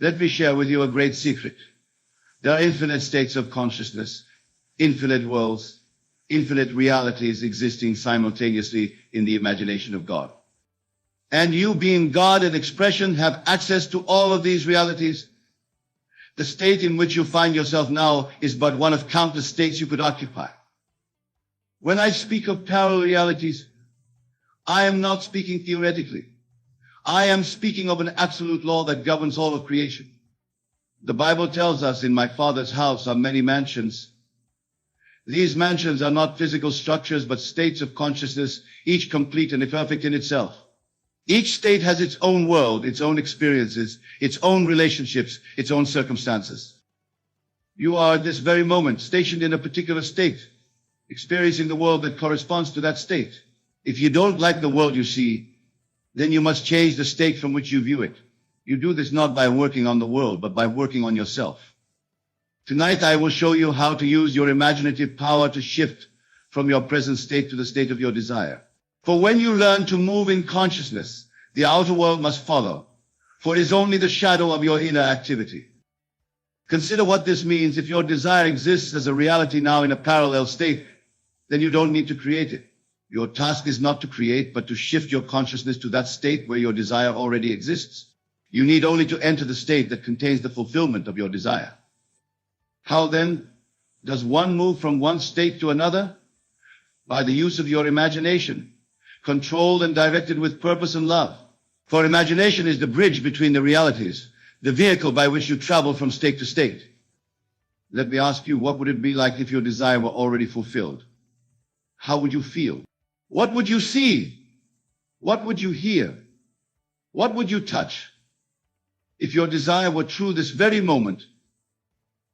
Let me share with you a great secret. There are infinite states of consciousness, infinite worlds, infinite realities existing simultaneously in the imagination of God. And you, being God and expression, have access to all of these realities. The state in which you find yourself now is but one of countless states you could occupy. When I speak of parallel realities, I am not speaking theoretically. I am speaking of an absolute law that governs all of creation. The Bible tells us, in my Father's house are many mansions. These mansions are not physical structures, but states of consciousness, each complete and perfect in itself. Each state has its own world, its own experiences, its own relationships, its own circumstances. You are at this very moment stationed in a particular state, experiencing the world that corresponds to that state. If you don't like the world you see, then you must change the state from which you view it. You do this not by working on the world, but by working on yourself. Tonight I will show you how to use your imaginative power to shift from your present state to the state of your desire. For when you learn to move in consciousness, the outer world must follow, for it is only the shadow of your inner activity. Consider what this means. If your desire exists as a reality now in a parallel state, then you don't need to create it. Your task is not to create, but to shift your consciousness to that state where your desire already exists. You need only to enter the state that contains the fulfillment of your desire. How then does one move from one state to another? By the use of your imagination, controlled and directed with purpose and love. For imagination is the bridge between the realities, the vehicle by which you travel from state to state. Let me ask you, what would it be like if your desire were already fulfilled? How would you feel? What would you see? What would you hear? What would you touch? If your desire were true this very moment,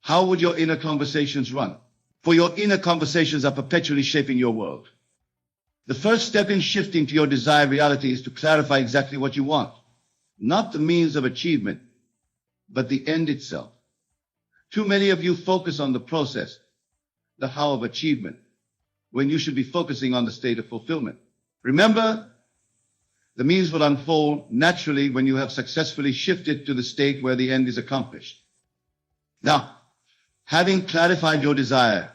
how would your inner conversations run? For your inner conversations are perpetually shaping your world. The first step in shifting to your desired reality is to clarify exactly what you want. Not the means of achievement, but the end itself. Too many of you focus on the process, the how of achievement, when you should be focusing on the state of fulfillment. Remember, the means will unfold naturally when you have successfully shifted to the state where the end is accomplished. Now, having clarified your desire,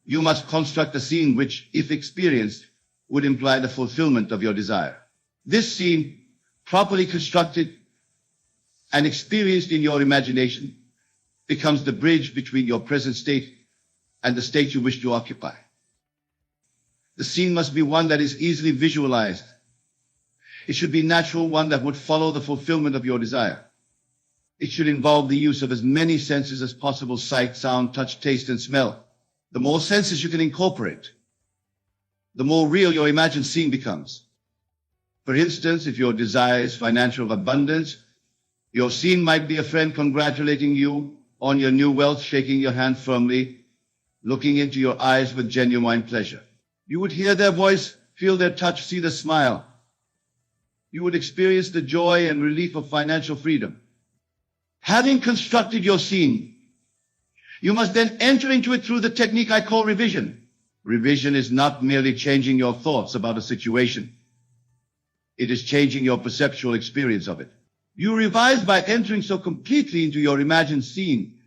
you must construct a scene which, if experienced, would imply the fulfillment of your desire. This scene, properly constructed and experienced in your imagination, becomes the bridge between your present state and the state you wish to occupy. The scene must be one that is easily visualized. It should be natural, one that would follow the fulfillment of your desire. It should involve the use of as many senses as possible: sight, sound, touch, taste, and smell. The more senses you can incorporate, the more real your imagined scene becomes. For instance, if your desire is financial abundance, your scene might be a friend congratulating you on your new wealth, shaking your hand firmly, looking into your eyes with genuine pleasure. You would hear their voice, feel their touch, see the smile. You would experience the joy and relief of financial freedom. Having constructed your scene, you must then enter into it through the technique I call revision. Revision is not merely changing your thoughts about a situation. It is changing your perceptual experience of it. You revise by entering so completely into your imagined scene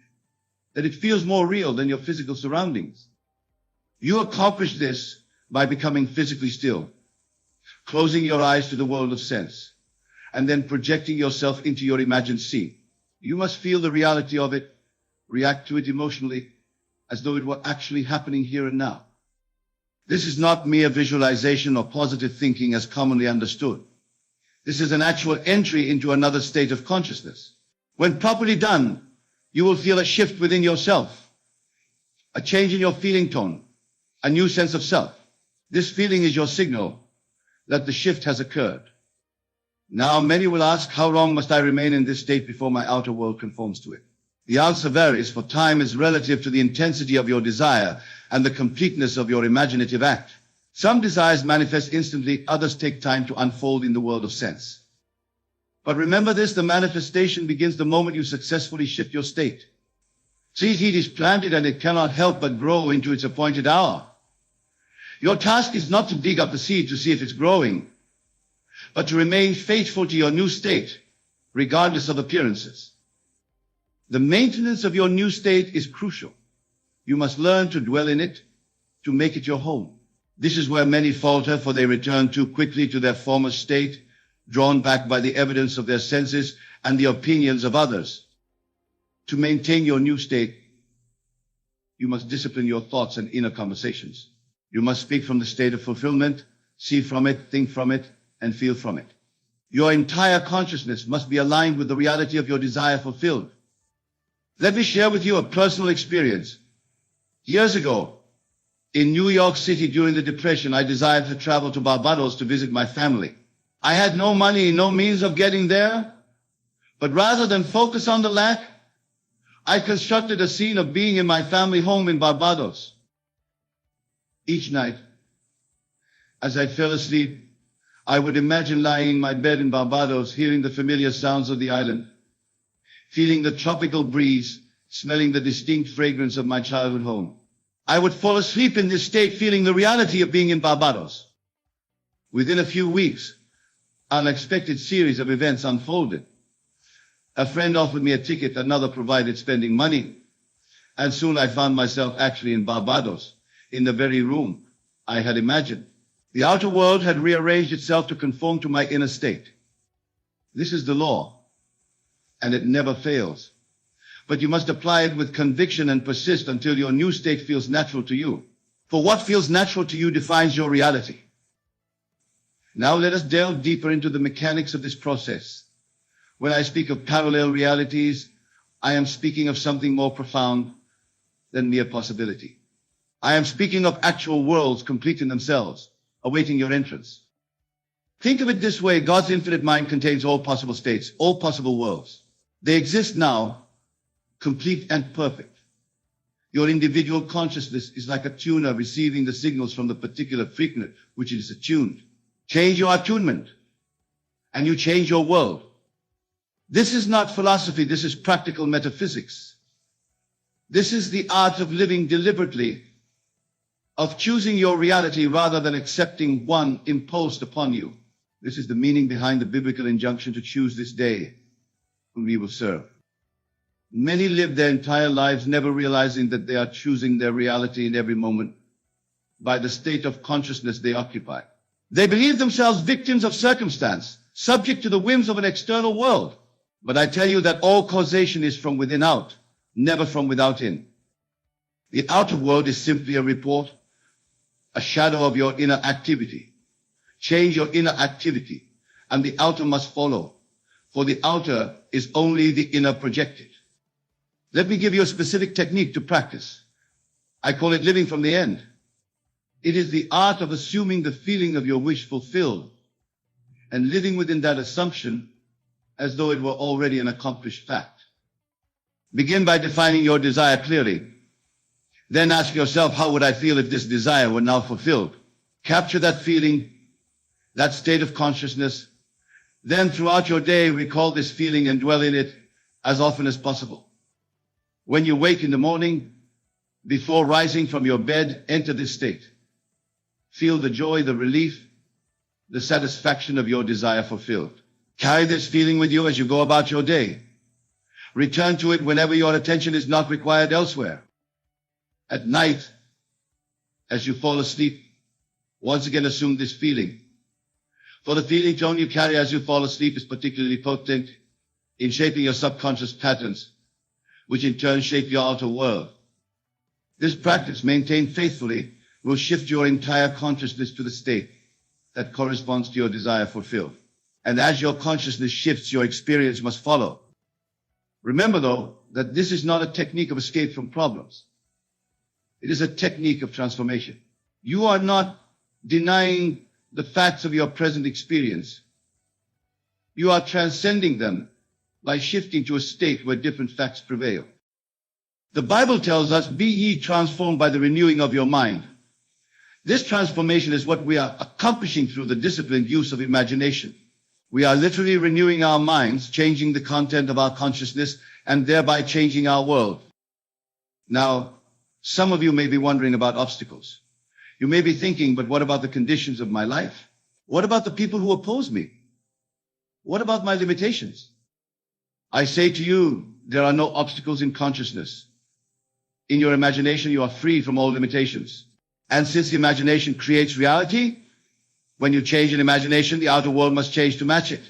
that it feels more real than your physical surroundings. You accomplish this by becoming physically still, closing your eyes to the world of sense, and then projecting yourself into your imagined scene. You must feel the reality of it, react to it emotionally, as though it were actually happening here and now. This is not mere visualization or positive thinking as commonly understood. This is an actual entry into another state of consciousness. When properly done, you will feel a shift within yourself, a change in your feeling tone, a new sense of self. This feeling is your signal that the shift has occurred. Now, many will ask, how long must I remain in this state before my outer world conforms to it? The answer varies, for time is relative to the intensity of your desire and the completeness of your imaginative act. Some desires manifest instantly, others take time to unfold in the world of sense. But remember this, the manifestation begins the moment you successfully shift your state. Seed is planted and it cannot help but grow into its appointed hour. Your task is not to dig up the seed to see if it's growing, but to remain faithful to your new state, regardless of appearances. The maintenance of your new state is crucial. You must learn to dwell in it, to make it your home. This is where many falter, for they return too quickly to their former state, drawn back by the evidence of their senses and the opinions of others. To maintain your new state, you must discipline your thoughts and inner conversations. You must speak from the state of fulfillment, see from it, think from it, and feel from it. Your entire consciousness must be aligned with the reality of your desire fulfilled. Let me share with you a personal experience. Years ago, in New York City during the Depression, I desired to travel to Barbados to visit my family. I had no money, no means of getting there, but rather than focus on the lack, I constructed a scene of being in my family home in Barbados. Each night, as I fell asleep, I would imagine lying in my bed in Barbados, hearing the familiar sounds of the island, feeling the tropical breeze, smelling the distinct fragrance of my childhood home. I would fall asleep in this state, feeling the reality of being in Barbados. Within a few weeks, an unexpected series of events unfolded. A friend offered me a ticket, another provided spending money, and soon I found myself actually in Barbados, in the very room I had imagined. The outer world had rearranged itself to conform to my inner state. This is the law, and it never fails. But you must apply it with conviction and persist until your new state feels natural to you. For what feels natural to you defines your reality. Now let us delve deeper into the mechanics of this process. When I speak of parallel realities, I am speaking of something more profound than mere possibility. I am speaking of actual worlds complete in themselves, awaiting your entrance. Think of it this way: God's infinite mind contains all possible states, all possible worlds. They exist now, complete and perfect. Your individual consciousness is like a tuner receiving the signals from the particular frequency which it is attuned. Change your attunement, and you change your world. This is not philosophy, this is practical metaphysics. This is the art of living deliberately, of choosing your reality rather than accepting one imposed upon you. This is the meaning behind the biblical injunction to choose this day whom we will serve. Many live their entire lives never realizing that they are choosing their reality in every moment by the state of consciousness they occupy. They believe themselves victims of circumstance, subject to the whims of an external world. But I tell you that all causation is from within out, never from without in. The outer world is simply a report, a shadow of your inner activity. Change your inner activity, and the outer must follow, for the outer is only the inner projected. Let me give you a specific technique to practice. I call it living from the end. It is the art of assuming the feeling of your wish fulfilled and living within that assumption as though it were already an accomplished fact. Begin by defining your desire clearly. Then ask yourself, how would I feel if this desire were now fulfilled? Capture that feeling, that state of consciousness. Then throughout your day, recall this feeling and dwell in it as often as possible. When you wake in the morning, before rising from your bed, enter this state. Feel the joy, the relief, the satisfaction of your desire fulfilled. Carry this feeling with you as you go about your day. Return to it whenever your attention is not required elsewhere. At night, as you fall asleep, once again assume this feeling. For the feeling tone you carry as you fall asleep is particularly potent in shaping your subconscious patterns, which in turn shape your outer world. This practice, maintained faithfully, will shift your entire consciousness to the state that corresponds to your desire fulfilled. And as your consciousness shifts, your experience must follow. Remember, though, that this is not a technique of escape from problems. It is a technique of transformation. You are not denying the facts of your present experience. You are transcending them by shifting to a state where different facts prevail. The Bible tells us, "Be ye transformed by the renewing of your mind." This transformation is what we are accomplishing through the disciplined use of imagination. We are literally renewing our minds, changing the content of our consciousness, and thereby changing our world. Now, some of you may be wondering about obstacles. You may be thinking, but what about the conditions of my life? What about the people who oppose me? What about my limitations? I say to you, There are no obstacles in consciousness. In your imagination, you are free from all limitations. And since the imagination creates reality, when you change an imagination, the outer world must change to match it.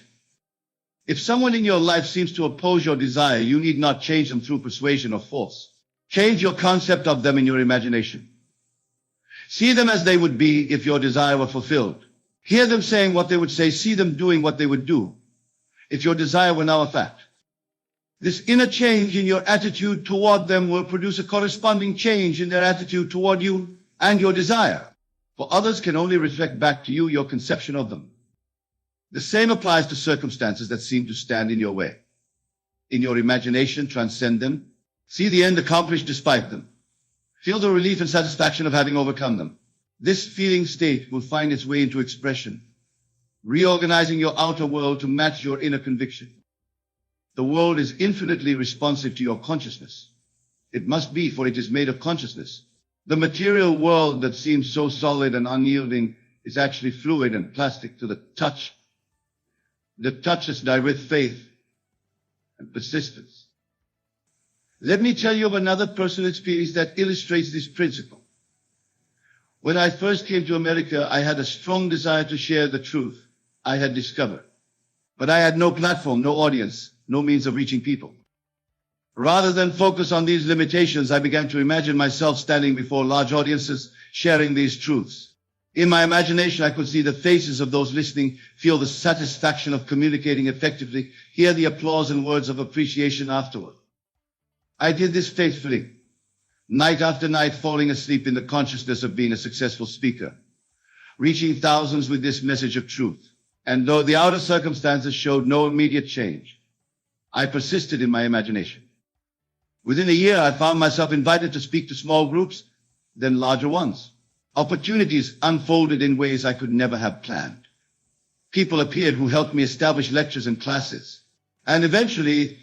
If someone in your life seems to oppose your desire, you need not change them through persuasion or force. Change your concept of them in your imagination. See them as they would be if your desire were fulfilled. Hear them saying what they would say. See them doing what they would do if your desire were now a fact. This inner change in your attitude toward them will produce a corresponding change in their attitude toward you and your desire. For others can only reflect back to you your conception of them. The same applies to circumstances that seem to stand in your way. In your imagination, transcend them. See the end accomplished despite them. Feel the relief and satisfaction of having overcome them. This feeling state will find its way into expression, reorganizing your outer world to match your inner conviction. The world is infinitely responsive to your consciousness. It must be, for it is made of consciousness. The material world that seems so solid and unyielding is actually fluid and plastic to the touch. The touch is dyed with faith and persistence. Let me tell you of another personal experience that illustrates this principle. When I first came to America, I had a strong desire to share the truth I had discovered. But I had no platform, no audience, no means of reaching people. Rather than focus on these limitations, I began to imagine myself standing before large audiences, sharing these truths. In my imagination, I could see the faces of those listening, feel the satisfaction of communicating effectively, hear the applause and words of appreciation afterward. I did this faithfully, night after night, falling asleep in the consciousness of being a successful speaker, reaching thousands with this message of truth. And though the outer circumstances showed no immediate change, I persisted in my imagination. Within a year, I found myself invited to speak to small groups, then larger ones. Opportunities unfolded in ways I could never have planned. People appeared who helped me establish lectures and classes. And eventually,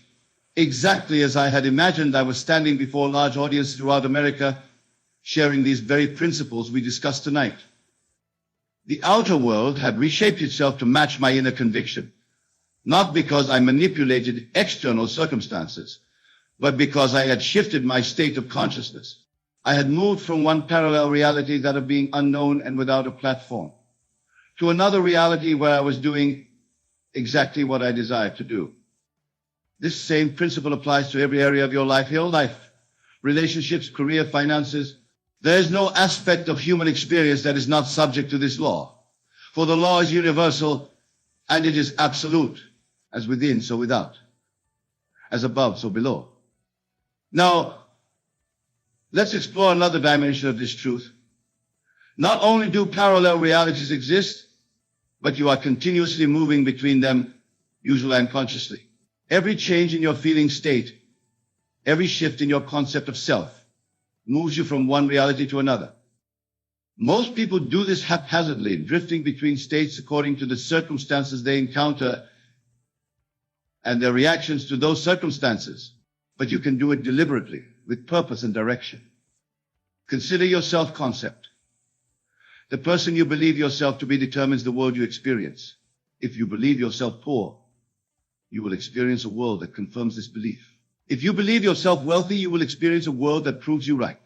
exactly as I had imagined, I was standing before large audiences throughout America, sharing these very principles we discussed tonight. The outer world had reshaped itself to match my inner conviction, not because I manipulated external circumstances, but because I had shifted my state of consciousness. I had moved from one parallel reality, that of being unknown and without a platform, to another reality where I was doing exactly what I desired to do. This same principle applies to every area of your life, relationships, career, finances. There is no aspect of human experience that is not subject to this law. For the law is universal and it is absolute, as within, so without, as above, so below. Now, let's explore another dimension of this truth. Not only do parallel realities exist, but you are continuously moving between them, usually unconsciously. Every change in your feeling state, every shift in your concept of self, moves you from one reality to another. Most people do this haphazardly, drifting between states according to the circumstances they encounter and their reactions to those circumstances. But you can do it deliberately, with purpose and direction. Consider your self-concept. The person you believe yourself to be determines the world you experience. If you believe yourself poor, you will experience a world that confirms this belief. If you believe yourself wealthy, you will experience a world that proves you right.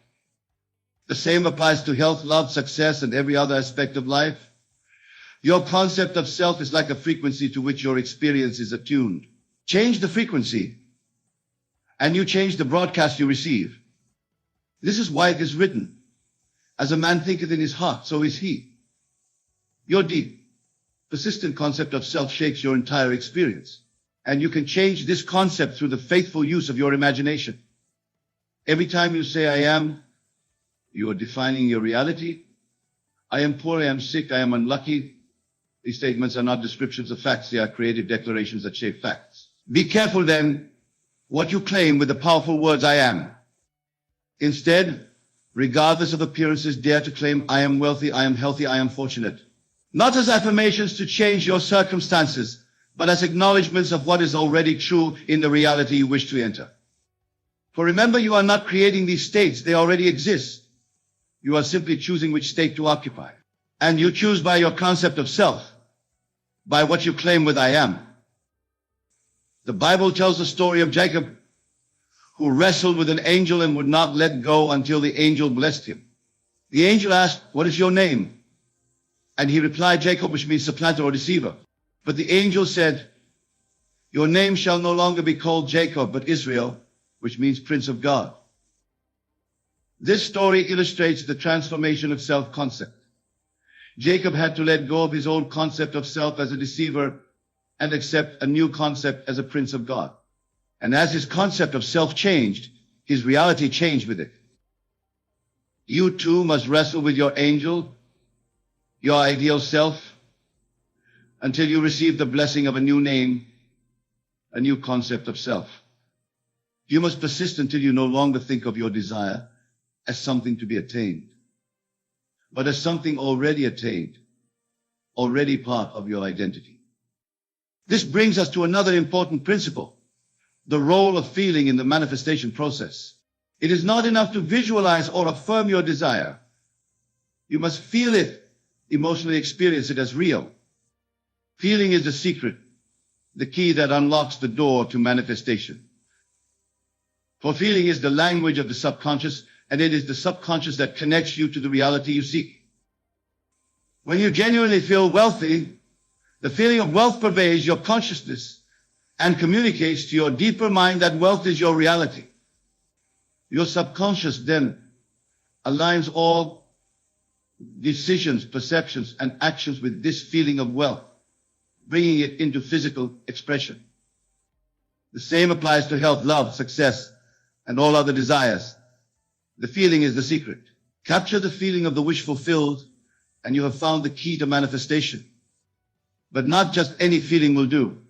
The same applies to health, love, success, and every other aspect of life. Your concept of self is like a frequency to which your experience is attuned. Change the frequency, and you change the broadcast you receive. This is why it is written, as a man thinketh in his heart, so is he. Your deep, persistent concept of self shapes your entire experience. And you can change this concept through the faithful use of your imagination. Every time you say, I am, you are defining your reality. I am poor, I am sick, I am unlucky. These statements are not descriptions of facts, they are creative declarations that shape facts. Be careful then what you claim with the powerful words, I am. Instead, regardless of appearances, dare to claim, I am wealthy, I am healthy, I am fortunate. Not as affirmations to change your circumstances, but as acknowledgments of what is already true in the reality you wish to enter. For remember, you are not creating these states, they already exist. You are simply choosing which state to occupy. And you choose by your concept of self, by what you claim with I am. The Bible tells the story of Jacob, who wrestled with an angel and would not let go until the angel blessed him. The angel asked, "What is your name?" And he replied, "Jacob," which means supplanter or deceiver. But the angel said, "Your name shall no longer be called Jacob, but Israel," which means Prince of God. This story illustrates the transformation of self-concept. Jacob had to let go of his old concept of self as a deceiver and accept a new concept as a Prince of God. And as his concept of self changed, his reality changed with it. You too must wrestle with your angel, your ideal self, until you receive the blessing of a new name, a new concept of self. You must persist until you no longer think of your desire as something to be attained, but as something already attained, already part of your identity. This brings us to another important principle, the role of feeling in the manifestation process. It is not enough to visualize or affirm your desire. You must feel it, emotionally experience it as real. Feeling is the secret, the key that unlocks the door to manifestation. For feeling is the language of the subconscious, and it is the subconscious that connects you to the reality you seek. When you genuinely feel wealthy, the feeling of wealth pervades your consciousness and communicates to your deeper mind that wealth is your reality. Your subconscious then aligns all decisions, perceptions, and actions with this feeling of wealth, bringing it into physical expression. The same applies to health, love, success, and all other desires. The feeling is the secret. Capture the feeling of the wish fulfilled, and you have found the key to manifestation. But not just any feeling will do.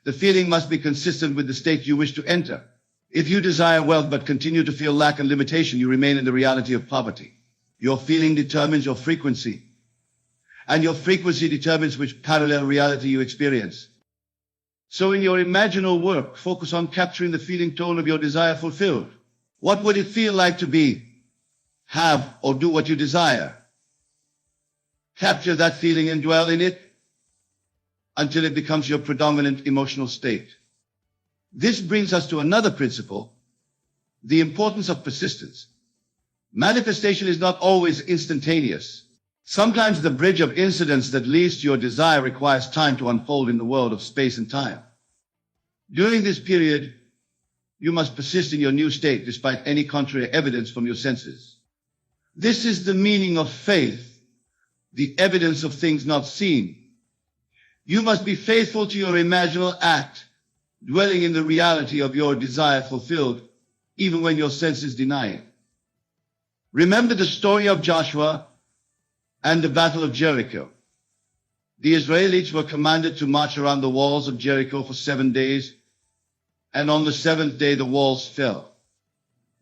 The feeling must be consistent with the state you wish to enter. If you desire wealth but continue to feel lack and limitation, you remain in the reality of poverty. Your feeling determines your frequency, and your frequency determines which parallel reality you experience. So in your imaginal work, focus on capturing the feeling tone of your desire fulfilled. What would it feel like to be, have, or do what you desire? Capture that feeling and dwell in it until it becomes your predominant emotional state. This brings us to another principle, the importance of persistence. Manifestation is not always instantaneous. Sometimes the bridge of incidents that leads to your desire requires time to unfold in the world of space and time. During this period, you must persist in your new state despite any contrary evidence from your senses. This is the meaning of faith, the evidence of things not seen. You must be faithful to your imaginal act, dwelling in the reality of your desire fulfilled, even when your senses deny it. Remember the story of Joshua and the Battle of Jericho. The Israelites were commanded to march around the walls of Jericho for 7 days, and on the 7th day the walls fell.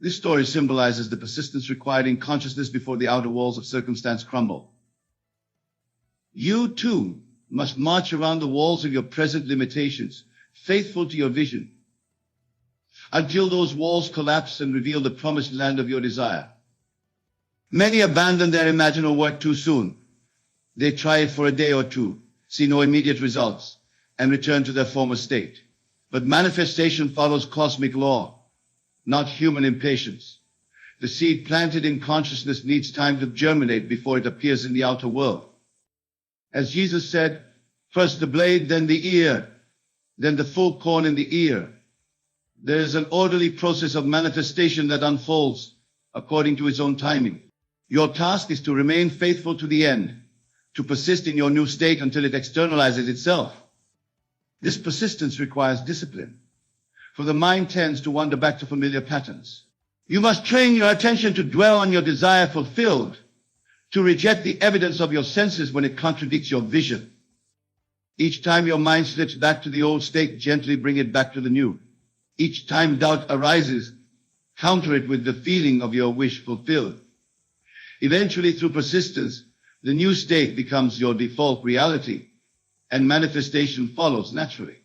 This story symbolizes the persistence required in consciousness before the outer walls of circumstance crumble. You too must march around the walls of your present limitations, faithful to your vision, until those walls collapse and reveal the promised land of your desire. Many abandon their imaginal work too soon. They try it for a day or two, see no immediate results, and return to their former state. But manifestation follows cosmic law, not human impatience. The seed planted in consciousness needs time to germinate before it appears in the outer world. As Jesus said, first the blade, then the ear, then the full corn in the ear. There is an orderly process of manifestation that unfolds according to its own timing. Your task is to remain faithful to the end, to persist in your new state until it externalizes itself. This persistence requires discipline, for the mind tends to wander back to familiar patterns. You must train your attention to dwell on your desire fulfilled, to reject the evidence of your senses when it contradicts your vision. Each time your mind slips back to the old state, gently bring it back to the new. Each time doubt arises, counter it with the feeling of your wish fulfilled. Eventually, through persistence, the new state becomes your default reality, and manifestation follows naturally.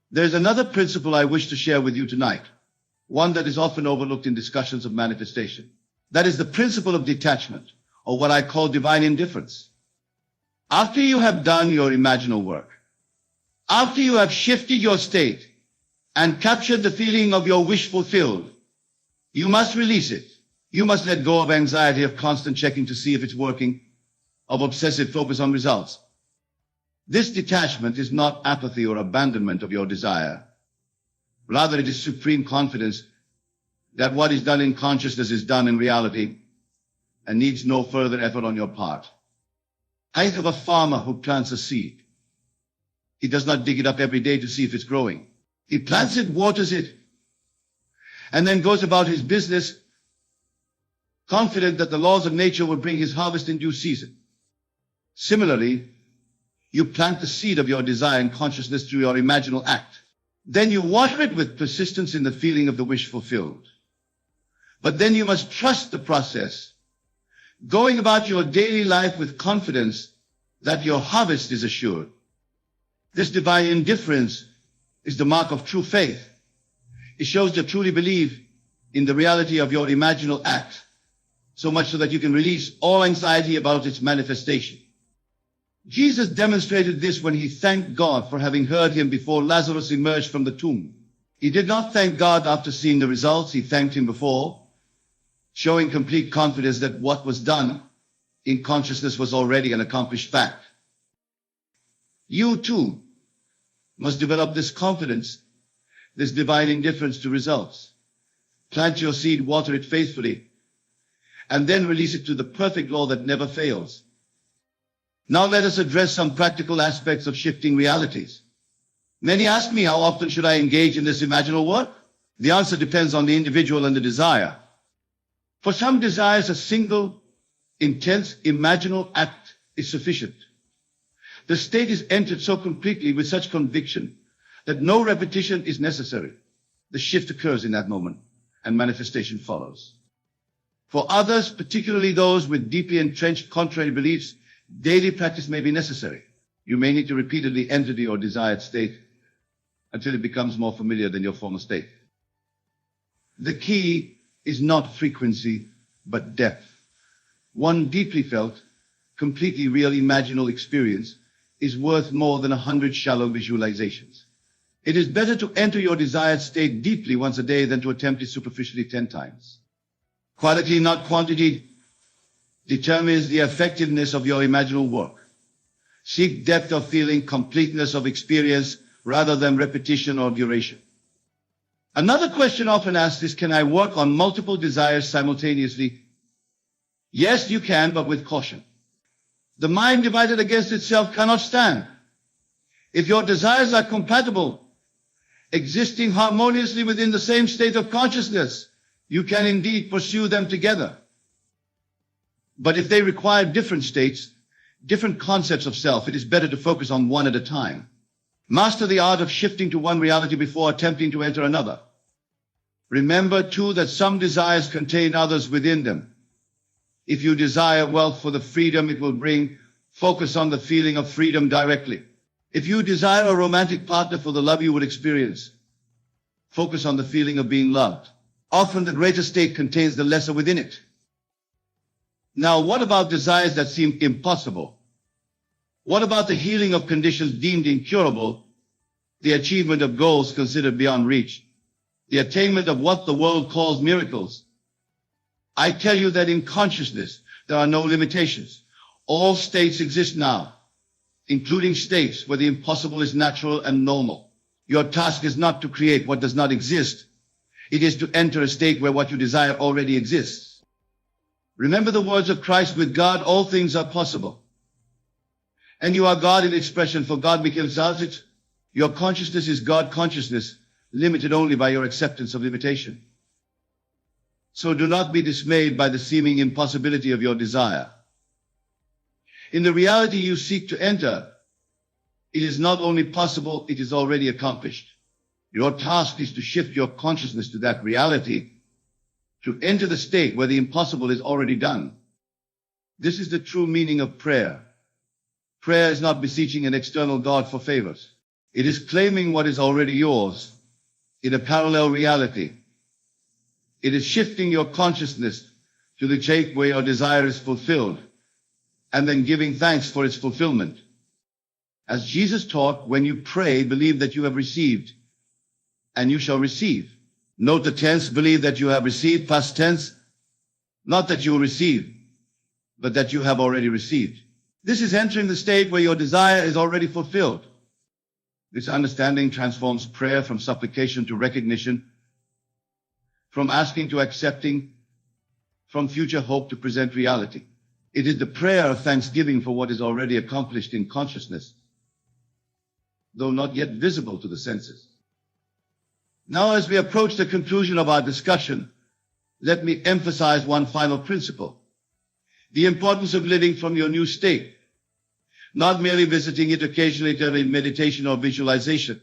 There's another principle I wish to share with you tonight, one that is often overlooked in discussions of manifestation. That is the principle of detachment, or what I call divine indifference. After you have done your imaginal work, after you have shifted your state, and captured the feeling of your wish fulfilled, you must release it. You must let go of anxiety of constant checking to see if it's working, of obsessive focus on results. This detachment is not apathy or abandonment of your desire. Rather, it is supreme confidence that what is done in consciousness is done in reality and needs no further effort on your part. I think of a farmer who plants a seed. He does not dig it up every day to see if it's growing. He plants it, waters it, and then goes about his business, confident that the laws of nature will bring his harvest in due season. Similarly, you plant the seed of your desire and consciousness through your imaginal act. Then you water it with persistence in the feeling of the wish fulfilled. But then you must trust the process, going about your daily life with confidence that your harvest is assured. This divine indifference is the mark of true faith. It shows you truly believe in the reality of your imaginal act, so much so that you can release all anxiety about its manifestation. Jesus demonstrated this when he thanked God for having heard him before Lazarus emerged from the tomb. He did not thank God after seeing the results. He thanked him before, showing complete confidence that what was done in consciousness was already an accomplished fact. You too must develop this confidence, this divine indifference to results. Plant your seed, water it faithfully, and then release it to the perfect law that never fails. Now let us address some practical aspects of shifting realities. Many ask me, how often should I engage in this imaginal work? The answer depends on the individual and the desire. For some desires, a single, intense, imaginal act is sufficient. The state is entered so completely with such conviction that no repetition is necessary. The shift occurs in that moment, and manifestation follows. For others, particularly those with deeply entrenched contrary beliefs, daily practice may be necessary. You may need to repeatedly enter your desired state until it becomes more familiar than your former state. The key is not frequency, but depth. One deeply felt, completely real imaginal experience is worth more than 100 shallow visualizations. It is better to enter your desired state deeply once a day than to attempt it superficially 10 times. Quality, not quantity, determines the effectiveness of your imaginal work. Seek depth of feeling, completeness of experience, rather than repetition or duration. Another question often asked is, can I work on multiple desires simultaneously? Yes, you can, but with caution. The mind divided against itself cannot stand. If your desires are compatible, existing harmoniously within the same state of consciousness, you can indeed pursue them together. But if they require different states, different concepts of self, it is better to focus on one at a time. Master the art of shifting to one reality before attempting to enter another. Remember, too, that some desires contain others within them. If you desire wealth for the freedom it will bring, focus on the feeling of freedom directly. If you desire a romantic partner for the love you would experience, focus on the feeling of being loved. Often the greater state contains the lesser within it. Now, what about desires that seem impossible? What about the healing of conditions deemed incurable, the achievement of goals considered beyond reach, the attainment of what the world calls miracles? I tell you that in consciousness, there are no limitations. All states exist now, including states where the impossible is natural and normal. Your task is not to create what does not exist. It is to enter a state where what you desire already exists. Remember the words of Christ, with God all things are possible. And you are God in expression, for God becomes it. Your consciousness is God consciousness, limited only by your acceptance of limitation. So do not be dismayed by the seeming impossibility of your desire. In the reality you seek to enter, it is not only possible, it is already accomplished. Your task is to shift your consciousness to that reality, to enter the state where the impossible is already done. This is the true meaning of prayer. Prayer is not beseeching an external God for favors. It is claiming what is already yours in a parallel reality. It is shifting your consciousness to the state where your desire is fulfilled, and then giving thanks for its fulfillment. As Jesus taught, when you pray, believe that you have received, and you shall receive. Note the tense, believe that you have received, past tense, not that you will receive, but that you have already received. This is entering the state where your desire is already fulfilled. This understanding transforms prayer from supplication to recognition, from asking to accepting, from future hope to present reality. It is the prayer of thanksgiving for what is already accomplished in consciousness, though not yet visible to the senses. Now, as we approach the conclusion of our discussion, let me emphasize one final principle: the importance of living from your new state, not merely visiting it occasionally during meditation or visualization.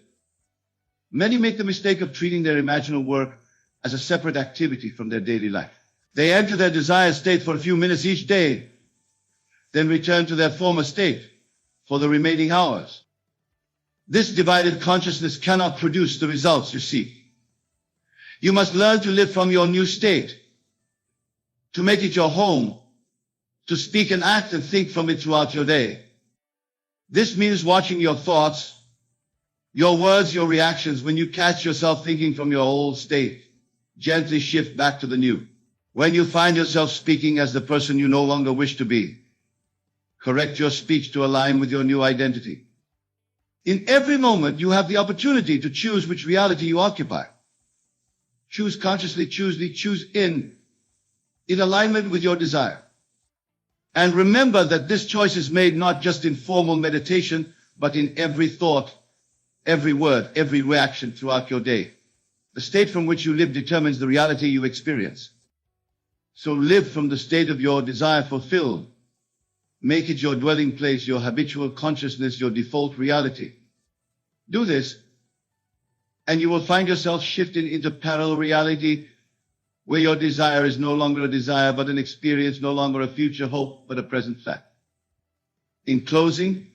Many make the mistake of treating their imaginal work as a separate activity from their daily life. They enter their desired state for a few minutes each day, then return to their former state for the remaining hours. This divided consciousness cannot produce the results you seek. You must learn to live from your new state, to make it your home, to speak and act and think from it throughout your day. This means watching your thoughts, your words, your reactions. When you catch yourself thinking from your old state, gently shift back to the new. When you find yourself speaking as the person you no longer wish to be, correct your speech to align with your new identity. In every moment, you have the opportunity to choose which reality you occupy. Choose consciously, choose in alignment with your desire. And remember that this choice is made not just in formal meditation, but in every thought, every word, every reaction throughout your day. The state from which you live determines the reality you experience. So live from the state of your desire fulfilled. Make it your dwelling place, your habitual consciousness, your default reality. Do this, and you will find yourself shifting into parallel reality, where your desire is no longer a desire, but an experience, no longer a future hope, but a present fact. In closing,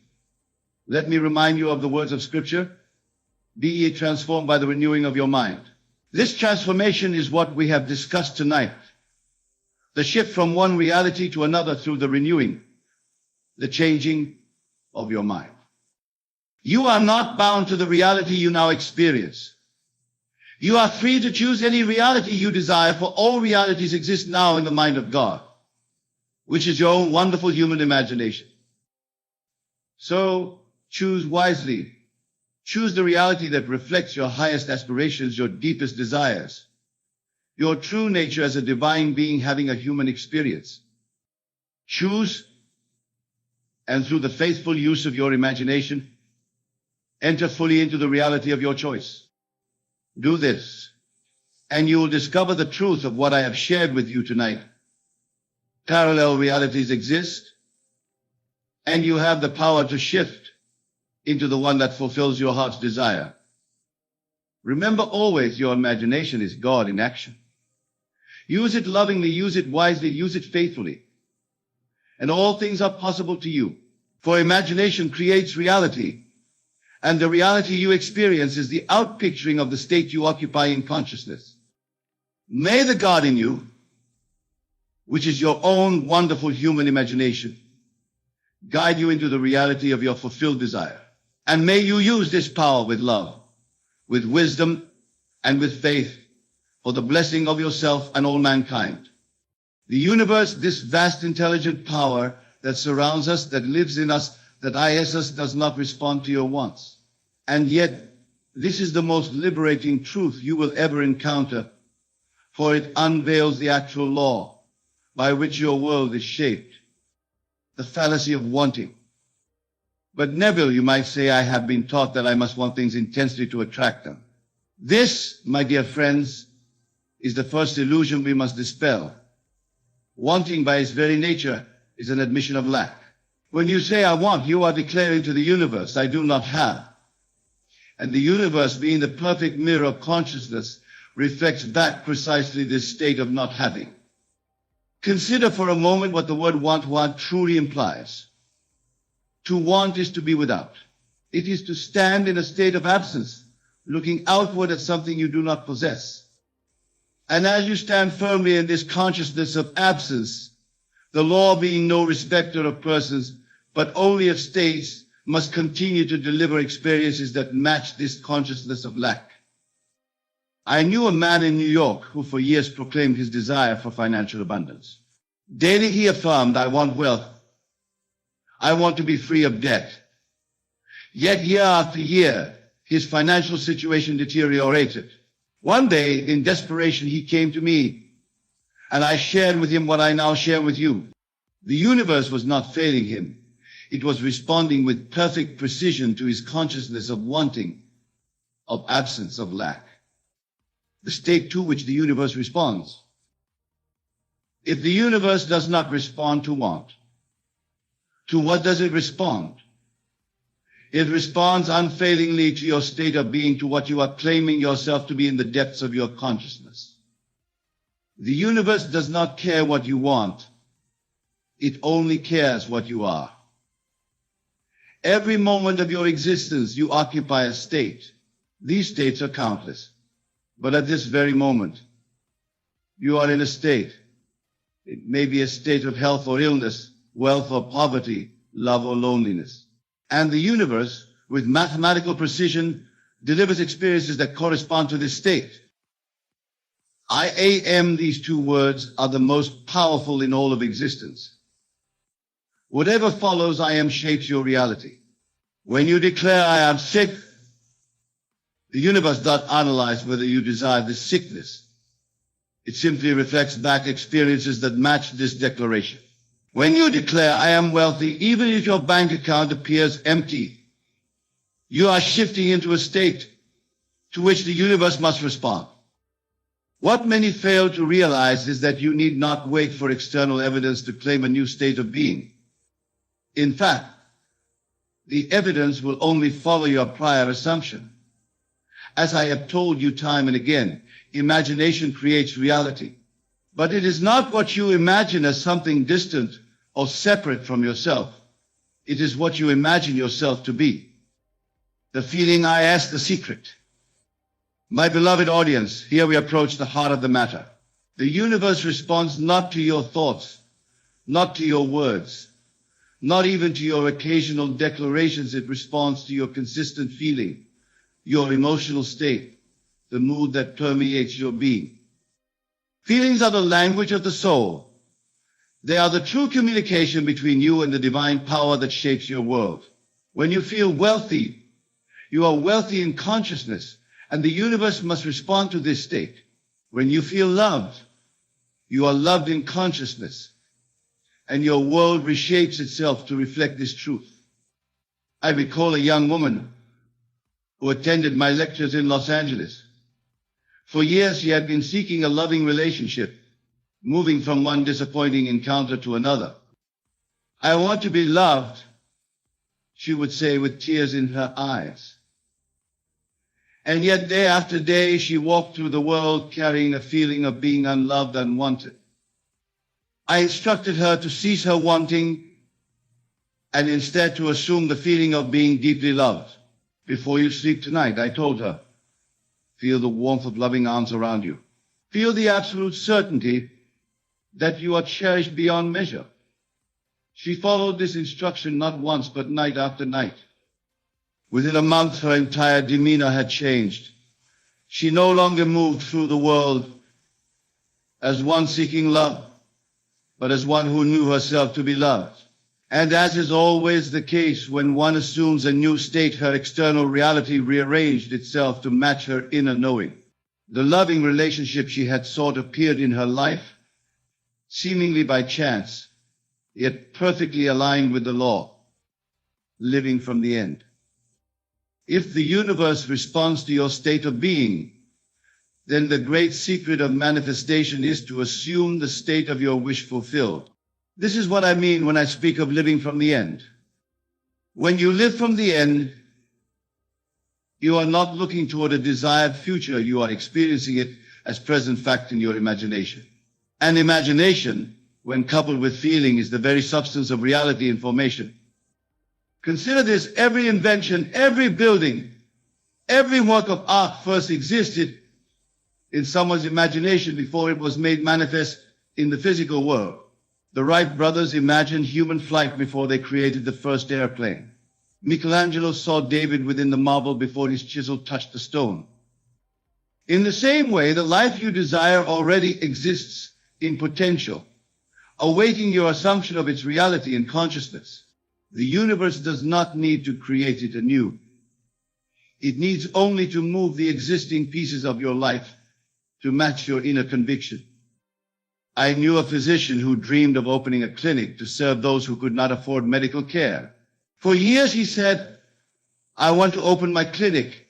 let me remind you of the words of Scripture: be ye transformed by the renewing of your mind. This transformation is what we have discussed tonight. The shift from one reality to another through the renewing, the changing of your mind. You are not bound to the reality you now experience. You are free to choose any reality you desire, for all realities exist now in the mind of God, which is your own wonderful human imagination. So choose wisely. Choose the reality that reflects your highest aspirations, your deepest desires, your true nature as a divine being having a human experience. Choose, and through the faithful use of your imagination, enter fully into the reality of your choice. Do this, and you will discover the truth of what I have shared with you tonight. Parallel realities exist, and you have the power to shift into the one that fulfills your heart's desire. Remember always, your imagination is God in action. Use it lovingly, use it wisely, use it faithfully, and all things are possible to you. For imagination creates reality, and the reality you experience is the outpicturing of the state you occupy in consciousness. May the God in you, which is your own wonderful human imagination, guide you into the reality of your fulfilled desire. And may you use this power with love, with wisdom, and with faith for the blessing of yourself and all mankind. The universe, this vast intelligent power that surrounds us, that lives in us, that is us, does not respond to your wants. And yet, this is the most liberating truth you will ever encounter, for it unveils the actual law by which your world is shaped, the fallacy of wanting. But Neville, you might say, I have been taught that I must want things intensely to attract them. This, my dear friends, is the first illusion we must dispel. Wanting by its very nature is an admission of lack. When you say, I want, you are declaring to the universe, I do not have. And the universe, being the perfect mirror of consciousness, reflects back precisely this state of not having. Consider for a moment what the word want truly implies. To want is to be without. It is to stand in a state of absence, looking outward at something you do not possess. And as you stand firmly in this consciousness of absence, the law being no respecter of persons, but only of states, must continue to deliver experiences that match this consciousness of lack. I knew a man in New York who for years proclaimed his desire for financial abundance. Daily he affirmed, I want wealth. I want to be free of debt. Yet year after year, his financial situation deteriorated. One day, in desperation, he came to me, and I shared with him what I now share with you. The universe was not failing him. It was responding with perfect precision to his consciousness of wanting, of absence, of lack. The state to which the universe responds. If the universe does not respond to want, to what does it respond? It responds unfailingly to your state of being, to what you are claiming yourself to be in the depths of your consciousness. The universe does not care what you want. It only cares what you are. Every moment of your existence, you occupy a state. These states are countless. But at this very moment, you are in a state. It may be a state of health or illness, wealth or poverty, love or loneliness. And the universe, with mathematical precision, delivers experiences that correspond to this state. I am, these two words are the most powerful in all of existence. Whatever follows I am shapes your reality. When you declare I am sick, the universe does not analyze whether you desire this sickness. It simply reflects back experiences that match this declaration. When you declare I am wealthy, even if your bank account appears empty, you are shifting into a state to which the universe must respond. What many fail to realize is that you need not wait for external evidence to claim a new state of being. In fact, the evidence will only follow your prior assumption. As I have told you time and again, imagination creates reality. But it is not what you imagine as something distant or separate from yourself. It is what you imagine yourself to be. The feeling I ask the secret. My beloved audience, here we approach the heart of the matter. The universe responds not to your thoughts, not to your words, not even to your occasional declarations. It responds to your consistent feeling, your emotional state, the mood that permeates your being. Feelings are the language of the soul. They are the true communication between you and the divine power that shapes your world. When you feel wealthy, you are wealthy in consciousness, and the universe must respond to this state. When you feel loved, you are loved in consciousness, and your world reshapes itself to reflect this truth. I recall a young woman who attended my lectures in Los Angeles. For years, she had been seeking a loving relationship, moving from one disappointing encounter to another. I want to be loved, she would say with tears in her eyes. And yet, day after day, she walked through the world carrying a feeling of being unloved, unwanted. I instructed her to cease her wanting and instead to assume the feeling of being deeply loved. Before you sleep tonight, I told her, feel the warmth of loving arms around you. Feel the absolute certainty that you are cherished beyond measure. She followed this instruction not once, but night after night. Within a month, her entire demeanor had changed. She no longer moved through the world as one seeking love, but as one who knew herself to be loved. And as is always the case, when one assumes a new state, her external reality rearranged itself to match her inner knowing. The loving relationship she had sought appeared in her life, seemingly by chance, yet perfectly aligned with the law, living from the end. If the universe responds to your state of being, then the great secret of manifestation is to assume the state of your wish fulfilled. This is what I mean when I speak of living from the end. When you live from the end, you are not looking toward a desired future. You are experiencing it as present fact in your imagination. And imagination, when coupled with feeling, is the very substance of reality and formation. Consider this: every invention, every building, every work of art first existed in someone's imagination before it was made manifest in the physical world. The Wright brothers imagined human flight before they created the first airplane. Michelangelo saw David within the marble before his chisel touched the stone. In the same way, the life you desire already exists in potential, awaiting your assumption of its reality and consciousness. The universe does not need to create it anew. It needs only to move the existing pieces of your life to match your inner conviction. I knew a physician who dreamed of opening a clinic to serve those who could not afford medical care. For years he said, "I want to open my clinic,"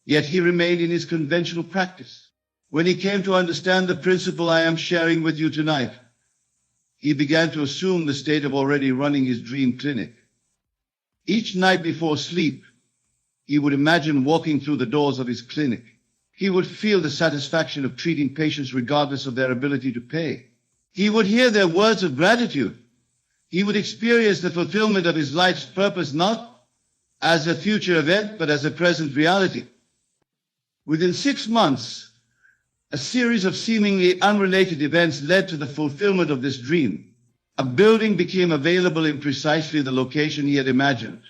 yet he remained in his conventional practice. When he came to understand the principle I am sharing with you tonight, he began to assume the state of already running his dream clinic. Each night before sleep, he would imagine walking through the doors of his clinic. He would feel the satisfaction of treating patients regardless of their ability to pay. He would hear their words of gratitude. He would experience the fulfillment of his life's purpose not as a future event, but as a present reality. Within 6 months, a series of seemingly unrelated events led to the fulfillment of this dream. A building became available in precisely the location he had imagined.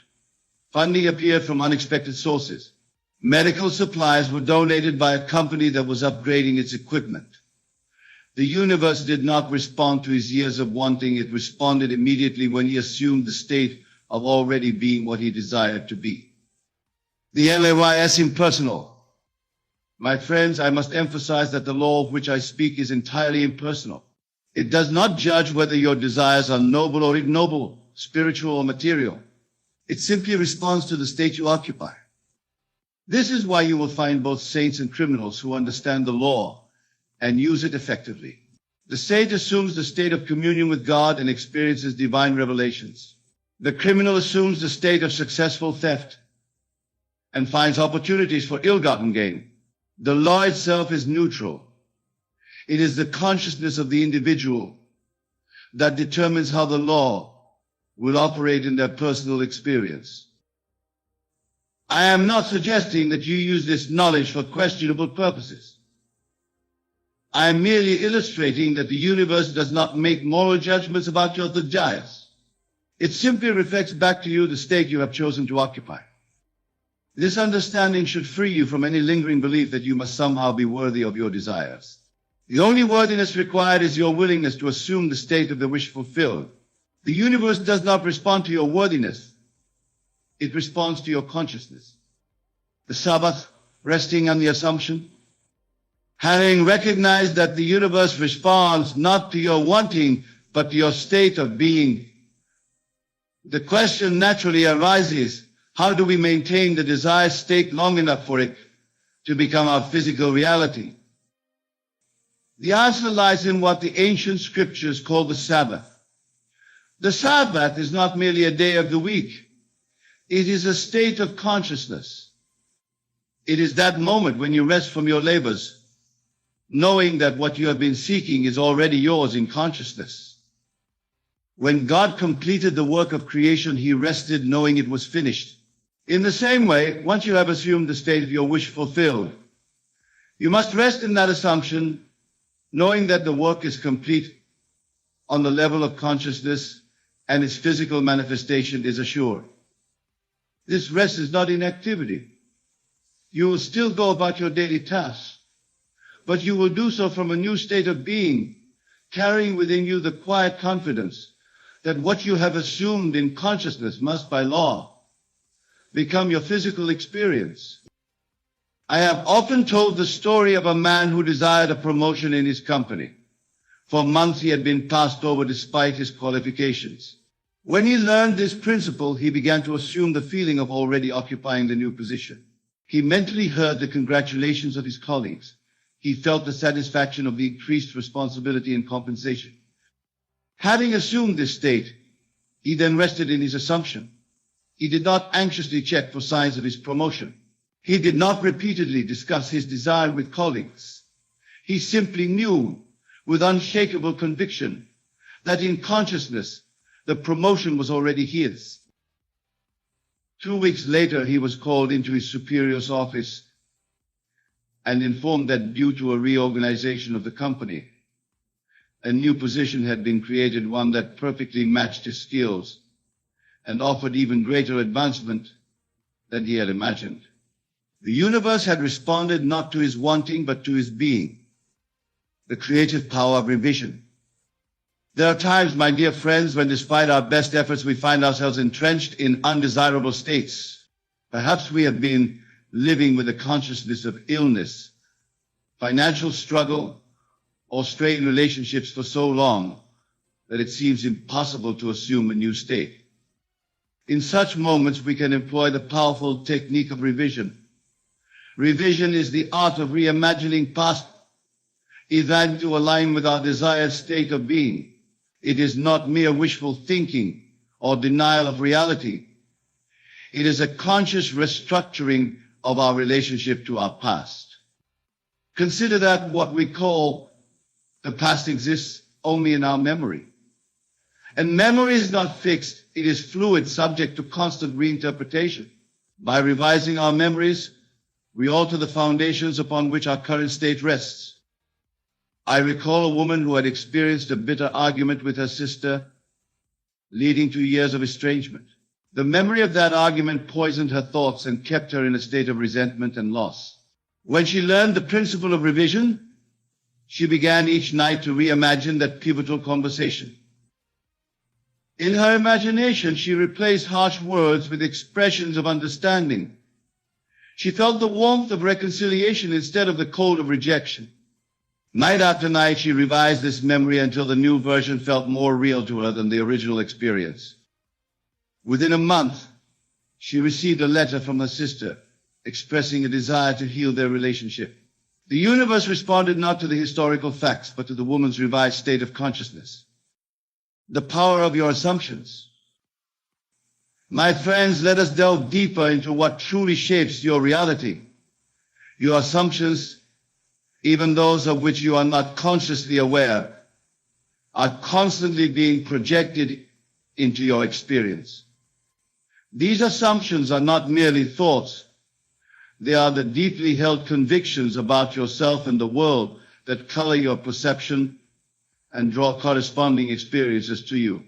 Funding appeared from unexpected sources. Medical supplies were donated by a company that was upgrading its equipment. The universe did not respond to his years of wanting. It responded immediately when he assumed the state of already being what he desired to be. The LAYS impersonal. My friends, I must emphasize that the law of which I speak is entirely impersonal. It does not judge whether your desires are noble or ignoble, spiritual or material. It simply responds to the state you occupy. This is why you will find both saints and criminals who understand the law and use it effectively. The saint assumes the state of communion with God and experiences divine revelations. The criminal assumes the state of successful theft and finds opportunities for ill-gotten gain. The law itself is neutral. It is the consciousness of the individual that determines how the law will operate in their personal experience. I am not suggesting that you use this knowledge for questionable purposes. I am merely illustrating that the universe does not make moral judgments about your desires. It simply reflects back to you the state you have chosen to occupy. This understanding should free you from any lingering belief that you must somehow be worthy of your desires. The only worthiness required is your willingness to assume the state of the wish fulfilled. The universe does not respond to your worthiness. It responds to your consciousness. The Sabbath, resting on the assumption, having recognized that the universe responds not to your wanting, but to your state of being, the question naturally arises, how do we maintain the desired state long enough for it to become our physical reality? The answer lies in what the ancient scriptures call the Sabbath. The Sabbath is not merely a day of the week. It is a state of consciousness. It is that moment when you rest from your labors, knowing that what you have been seeking is already yours in consciousness. When God completed the work of creation, he rested knowing it was finished. In the same way, once you have assumed the state of your wish fulfilled, you must rest in that assumption, knowing that the work is complete on the level of consciousness and its physical manifestation is assured. This rest is not inactivity. You will still go about your daily tasks, but you will do so from a new state of being, carrying within you the quiet confidence that what you have assumed in consciousness must by law become your physical experience. I have often told the story of a man who desired a promotion in his company. For months he had been passed over despite his qualifications. When he learned this principle, he began to assume the feeling of already occupying the new position. He mentally heard the congratulations of his colleagues. He felt the satisfaction of the increased responsibility and compensation. Having assumed this state, he then rested in his assumption. He did not anxiously check for signs of his promotion. He did not repeatedly discuss his desire with colleagues. He simply knew with unshakable conviction that in consciousness, the promotion was already his. 2 weeks later, he was called into his superior's office and informed that due to a reorganization of the company, a new position had been created, one that perfectly matched his skills and offered even greater advancement than he had imagined. The universe had responded not to his wanting, but to his being, the creative power of revision. There are times, my dear friends, when despite our best efforts, we find ourselves entrenched in undesirable states. Perhaps we have been living with the consciousness of illness, financial struggle, or strained relationships for so long that it seems impossible to assume a new state. In such moments, we can employ the powerful technique of revision. Revision is the art of reimagining past events to align with our desired state of being. It is not mere wishful thinking or denial of reality. It is a conscious restructuring of our relationship to our past. Consider that what we call the past exists only in our memory. And memory is not fixed, it is fluid, subject to constant reinterpretation. By revising our memories, we alter the foundations upon which our current state rests. I recall a woman who had experienced a bitter argument with her sister, leading to years of estrangement. The memory of that argument poisoned her thoughts and kept her in a state of resentment and loss. When she learned the principle of revision, she began each night to reimagine that pivotal conversation. In her imagination, she replaced harsh words with expressions of understanding. She felt the warmth of reconciliation instead of the cold of rejection. Night after night, she revised this memory until the new version felt more real to her than the original experience. Within a month, she received a letter from her sister expressing a desire to heal their relationship. The universe responded not to the historical facts, but to the woman's revised state of consciousness. The power of your assumptions. My friends, let us delve deeper into what truly shapes your reality. Your assumptions, even those of which you are not consciously aware, are constantly being projected into your experience. These assumptions are not merely thoughts. They are the deeply held convictions about yourself and the world that color your perception and draw corresponding experiences to you.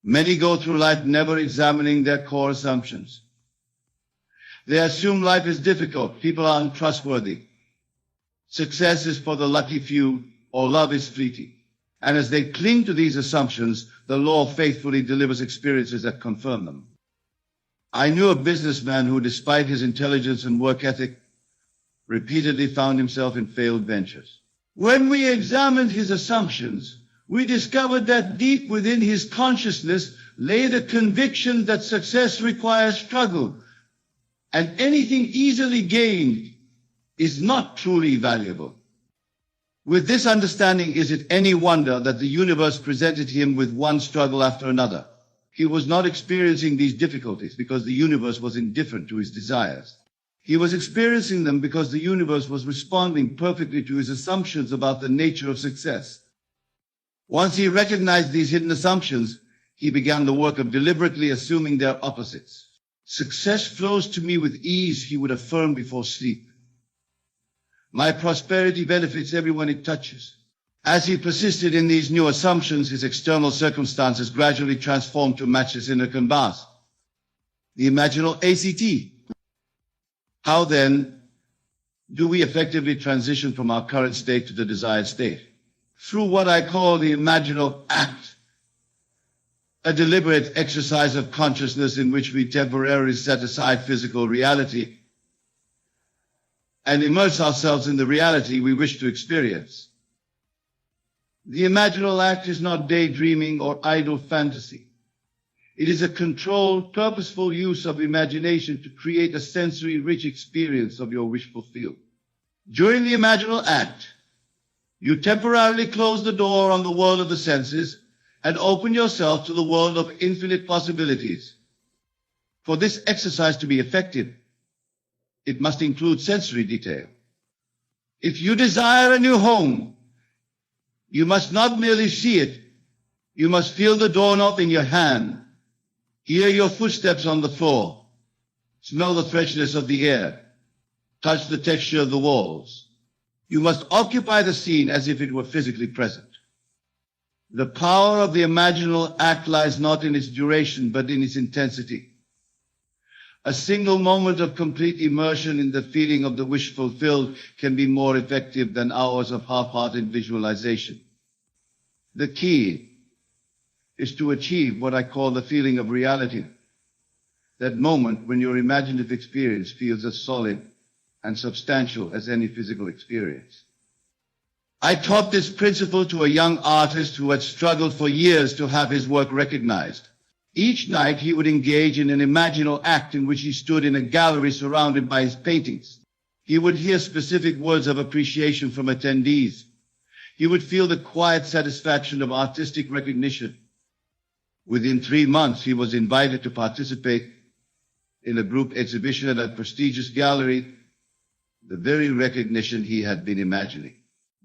Many go through life never examining their core assumptions. They assume life is difficult, people are untrustworthy, success is for the lucky few, or love is fleeting. And as they cling to these assumptions, the law faithfully delivers experiences that confirm them. I knew a businessman who, despite his intelligence and work ethic, repeatedly found himself in failed ventures. When we examined his assumptions, we discovered that deep within his consciousness lay the conviction that success requires struggle, and anything easily gained is not truly valuable. With this understanding, is it any wonder that the universe presented him with one struggle after another? He was not experiencing these difficulties because the universe was indifferent to his desires. He was experiencing them because the universe was responding perfectly to his assumptions about the nature of success. Once he recognized these hidden assumptions, he began the work of deliberately assuming their opposites. Success flows to me with ease, he would affirm before sleep. My prosperity benefits everyone it touches. As he persisted in these new assumptions, his external circumstances gradually transformed to match his inner canvas, the imaginal ACT. How then do we effectively transition from our current state to the desired state? Through what I call the imaginal act, a deliberate exercise of consciousness in which we temporarily set aside physical reality and immerse ourselves in the reality we wish to experience. The imaginal act is not daydreaming or idle fantasy. It is a controlled, purposeful use of imagination to create a sensory-rich experience of your wish fulfilled. During the imaginal act, you temporarily close the door on the world of the senses and open yourself to the world of infinite possibilities. For this exercise to be effective, it must include sensory detail. If you desire a new home, you must not merely see it, you must feel the doorknob in your hand, hear your footsteps on the floor, smell the freshness of the air, touch the texture of the walls. You must occupy the scene as if it were physically present. The power of the imaginal act lies not in its duration, but in its intensity. A single moment of complete immersion in the feeling of the wish fulfilled can be more effective than hours of half-hearted visualization. The key is to achieve what I call the feeling of reality. That moment when your imaginative experience feels as solid and substantial as any physical experience. I taught this principle to a young artist who had struggled for years to have his work recognized. Each night he would engage in an imaginal act in which he stood in a gallery surrounded by his paintings. He would hear specific words of appreciation from attendees. He would feel the quiet satisfaction of artistic recognition. Within 3 months, he was invited to participate in a group exhibition at a prestigious gallery, the very recognition he had been imagining.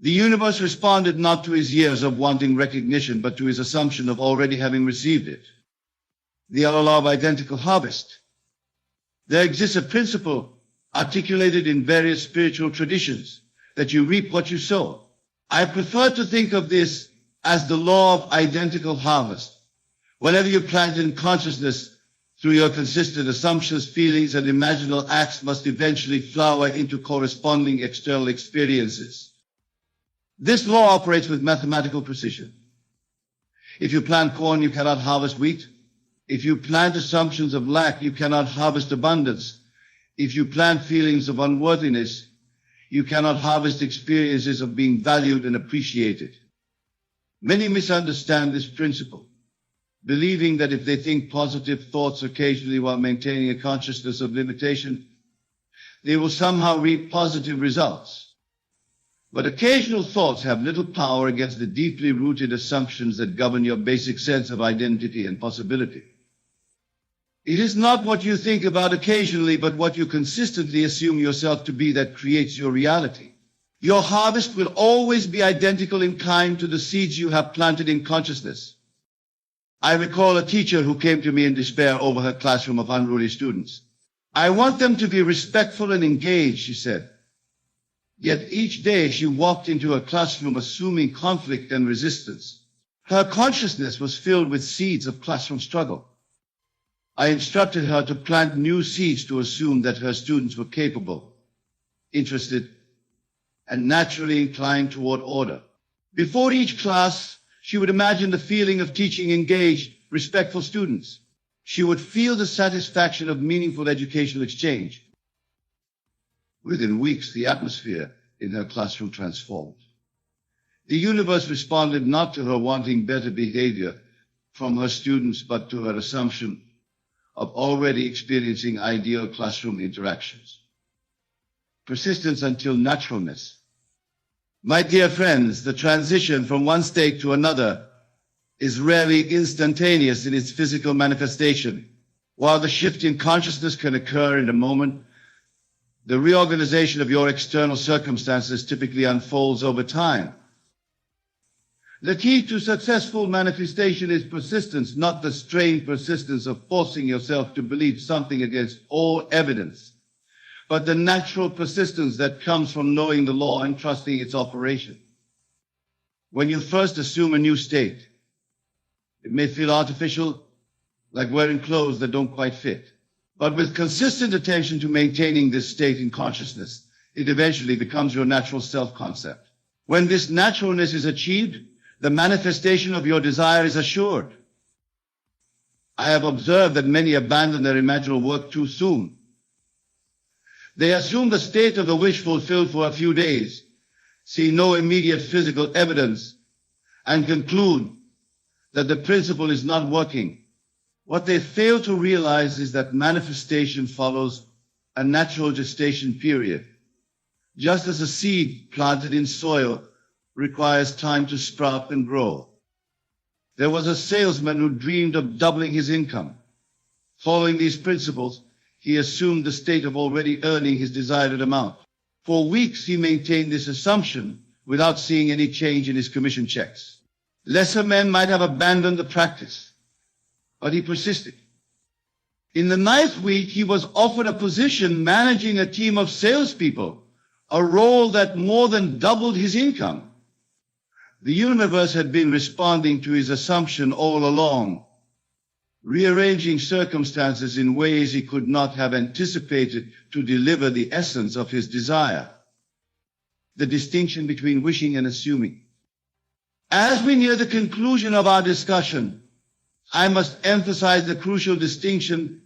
The universe responded not to his years of wanting recognition, but to his assumption of already having received it. The law of identical harvest. There exists a principle articulated in various spiritual traditions that you reap what you sow. I prefer to think of this as the law of identical harvest. Whatever you plant in consciousness through your consistent assumptions, feelings, and imaginal acts must eventually flower into corresponding external experiences. This law operates with mathematical precision. If you plant corn, you cannot harvest wheat. If you plant assumptions of lack, you cannot harvest abundance. If you plant feelings of unworthiness, you cannot harvest experiences of being valued and appreciated. Many misunderstand this principle, believing that if they think positive thoughts occasionally while maintaining a consciousness of limitation, they will somehow reap positive results. But occasional thoughts have little power against the deeply rooted assumptions that govern your basic sense of identity and possibility. It is not what you think about occasionally, but what you consistently assume yourself to be that creates your reality. Your harvest will always be identical in kind to the seeds you have planted in consciousness. I recall a teacher who came to me in despair over her classroom of unruly students. I want them to be respectful and engaged, she said. Yet each day she walked into her classroom assuming conflict and resistance. Her consciousness was filled with seeds of classroom struggle. I instructed her to plant new seeds to assume that her students were capable, interested, and naturally inclined toward order. Before each class, she would imagine the feeling of teaching engaged, respectful students. She would feel the satisfaction of meaningful educational exchange. Within weeks, the atmosphere in her classroom transformed. The universe responded not to her wanting better behavior from her students, but to her assumption of already experiencing ideal classroom interactions. Persistence until naturalness. My dear friends, the transition from one state to another is rarely instantaneous in its physical manifestation. While the shift in consciousness can occur in a moment, the reorganization of your external circumstances typically unfolds over time. The key to successful manifestation is persistence, not the strained persistence of forcing yourself to believe something against all evidence, but the natural persistence that comes from knowing the law and trusting its operation. When you first assume a new state, it may feel artificial, like wearing clothes that don't quite fit. But with consistent attention to maintaining this state in consciousness, it eventually becomes your natural self-concept. When this naturalness is achieved, the manifestation of your desire is assured. I have observed that many abandon their imaginal work too soon. They assume the state of the wish fulfilled for a few days, see no immediate physical evidence, and conclude that the principle is not working. What they fail to realize is that manifestation follows a natural gestation period. Just as a seed planted in soil requires time to sprout and grow. There was a salesman who dreamed of doubling his income. Following these principles, he assumed the state of already earning his desired amount. For weeks, he maintained this assumption without seeing any change in his commission checks. Lesser men might have abandoned the practice, but he persisted. In the 9th week, he was offered a position managing a team of salespeople, a role that more than doubled his income. The universe had been responding to his assumption all along. rearranging circumstances in ways he could not have anticipated to deliver the essence of his desire. The distinction between wishing and assuming. As we near the conclusion of our discussion, I must emphasize the crucial distinction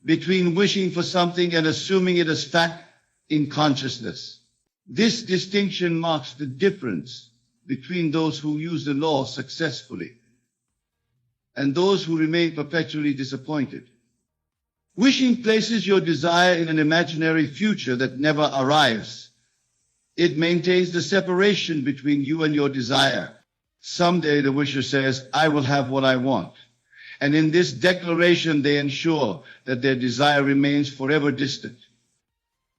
between wishing for something and assuming it as fact in consciousness. This distinction marks the difference between those who use the law successfully and those who remain perpetually disappointed. Wishing places your desire in an imaginary future that never arrives. It maintains the separation between you and your desire. Someday the wisher says, I will have what I want. And in this declaration, they ensure that their desire remains forever distant.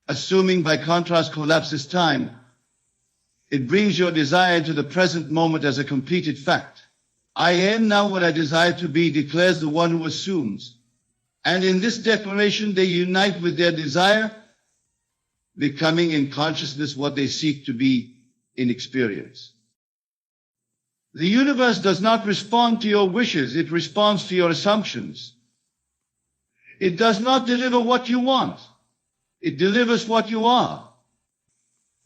Assuming, by contrast, collapses time. It brings your desire into the present moment as a completed fact. I am now what I desire to be, declares the one who assumes. And in this declaration, they unite with their desire, becoming in consciousness what they seek to be in experience. The universe does not respond to your wishes, it responds to your assumptions. It does not deliver what you want, it delivers what you are.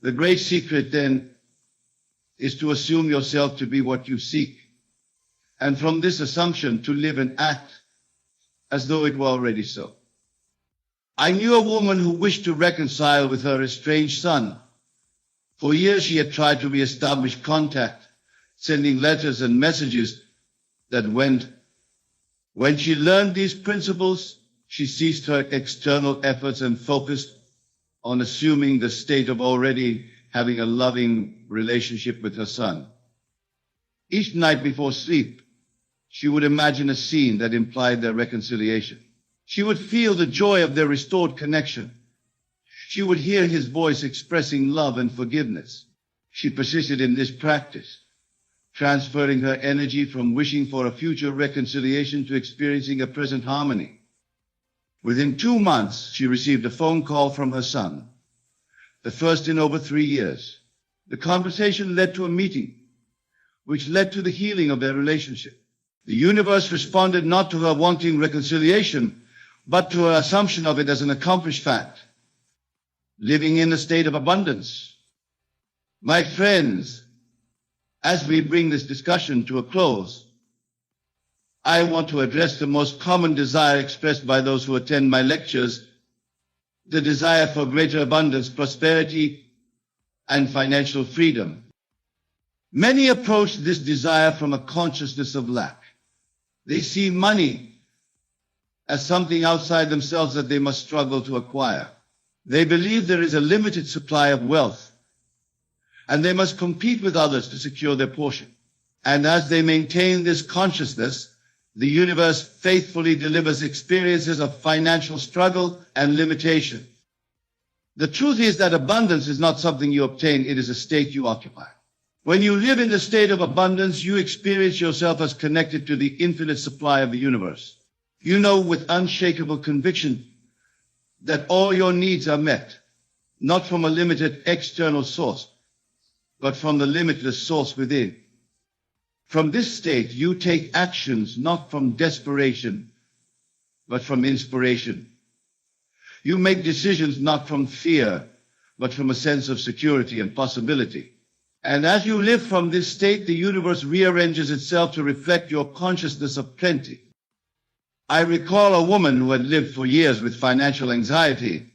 The great secret, then, is to assume yourself to be what you seek, and from this assumption to live and act as though it were already so. I knew a woman who wished to reconcile with her estranged son. For years she had tried to re-establish contact, sending letters and messages that went. When she learned these principles, she ceased her external efforts and focused on assuming the state of already having a loving relationship with her son. Each night before sleep, she would imagine a scene that implied their reconciliation. She would feel the joy of their restored connection. She would hear his voice expressing love and forgiveness. She persisted in this practice, transferring her energy from wishing for a future reconciliation to experiencing a present harmony. Within 2 months, she received a phone call from her son, the first in over 3 years. The conversation led to a meeting, which led to the healing of their relationship. The universe responded not to her wanting reconciliation, but to her assumption of it as an accomplished fact, living in a state of abundance. My friends, as we bring this discussion to a close, I want to address the most common desire expressed by those who attend my lectures, the desire for greater abundance, prosperity, and financial freedom. Many approach this desire from a consciousness of lack. They see money as something outside themselves that they must struggle to acquire. They believe there is a limited supply of wealth, and they must compete with others to secure their portion. And as they maintain this consciousness, the universe faithfully delivers experiences of financial struggle and limitation. The truth is that abundance is not something you obtain, it is a state you occupy. When you live in the state of abundance, you experience yourself as connected to the infinite supply of the universe. You know with unshakable conviction that all your needs are met, not from a limited external source, but from the limitless source within. From this state, you take actions not from desperation, but from inspiration. You make decisions not from fear, but from a sense of security and possibility. And as you live from this state, the universe rearranges itself to reflect your consciousness of plenty. I recall a woman who had lived for years with financial anxiety,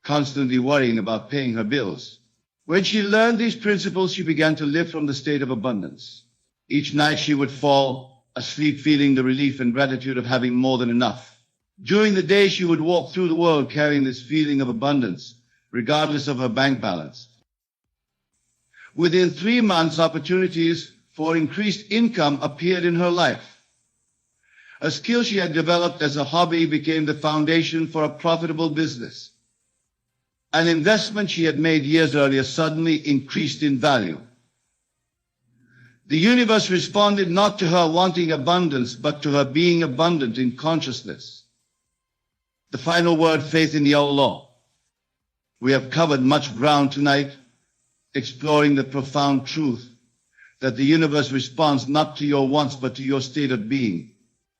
constantly worrying about paying her bills. When she learned these principles, she began to live from the state of abundance. Each night she would fall asleep feeling the relief and gratitude of having more than enough. During the day, she would walk through the world carrying this feeling of abundance, regardless of her bank balance. Within 3 months, opportunities for increased income appeared in her life. A skill she had developed as a hobby became the foundation for a profitable business. An investment she had made years earlier suddenly increased in value. The universe responded not to her wanting abundance, but to her being abundant in consciousness. The final word, faith in the old law. We have covered much ground tonight, exploring the profound truth that the universe responds not to your wants, but to your state of being.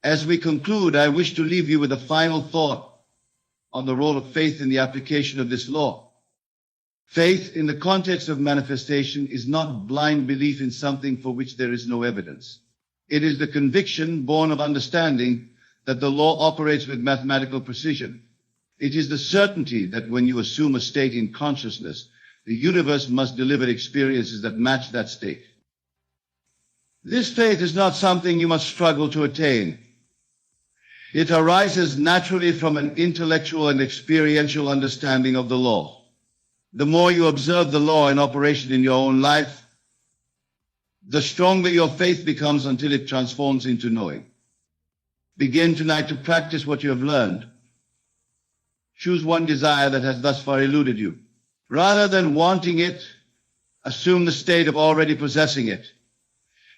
As we conclude, I wish to leave you with a final thought on the role of faith in the application of this law. Faith in the context of manifestation is not blind belief in something for which there is no evidence. It is the conviction born of understanding that the law operates with mathematical precision. It is the certainty that when you assume a state in consciousness, the universe must deliver experiences that match that state. This faith is not something you must struggle to attain. It arises naturally from an intellectual and experiential understanding of the law. The more you observe the law in operation in your own life, the stronger your faith becomes until it transforms into knowing. Begin tonight to practice what you have learned. Choose one desire that has thus far eluded you. Rather than wanting it, assume the state of already possessing it.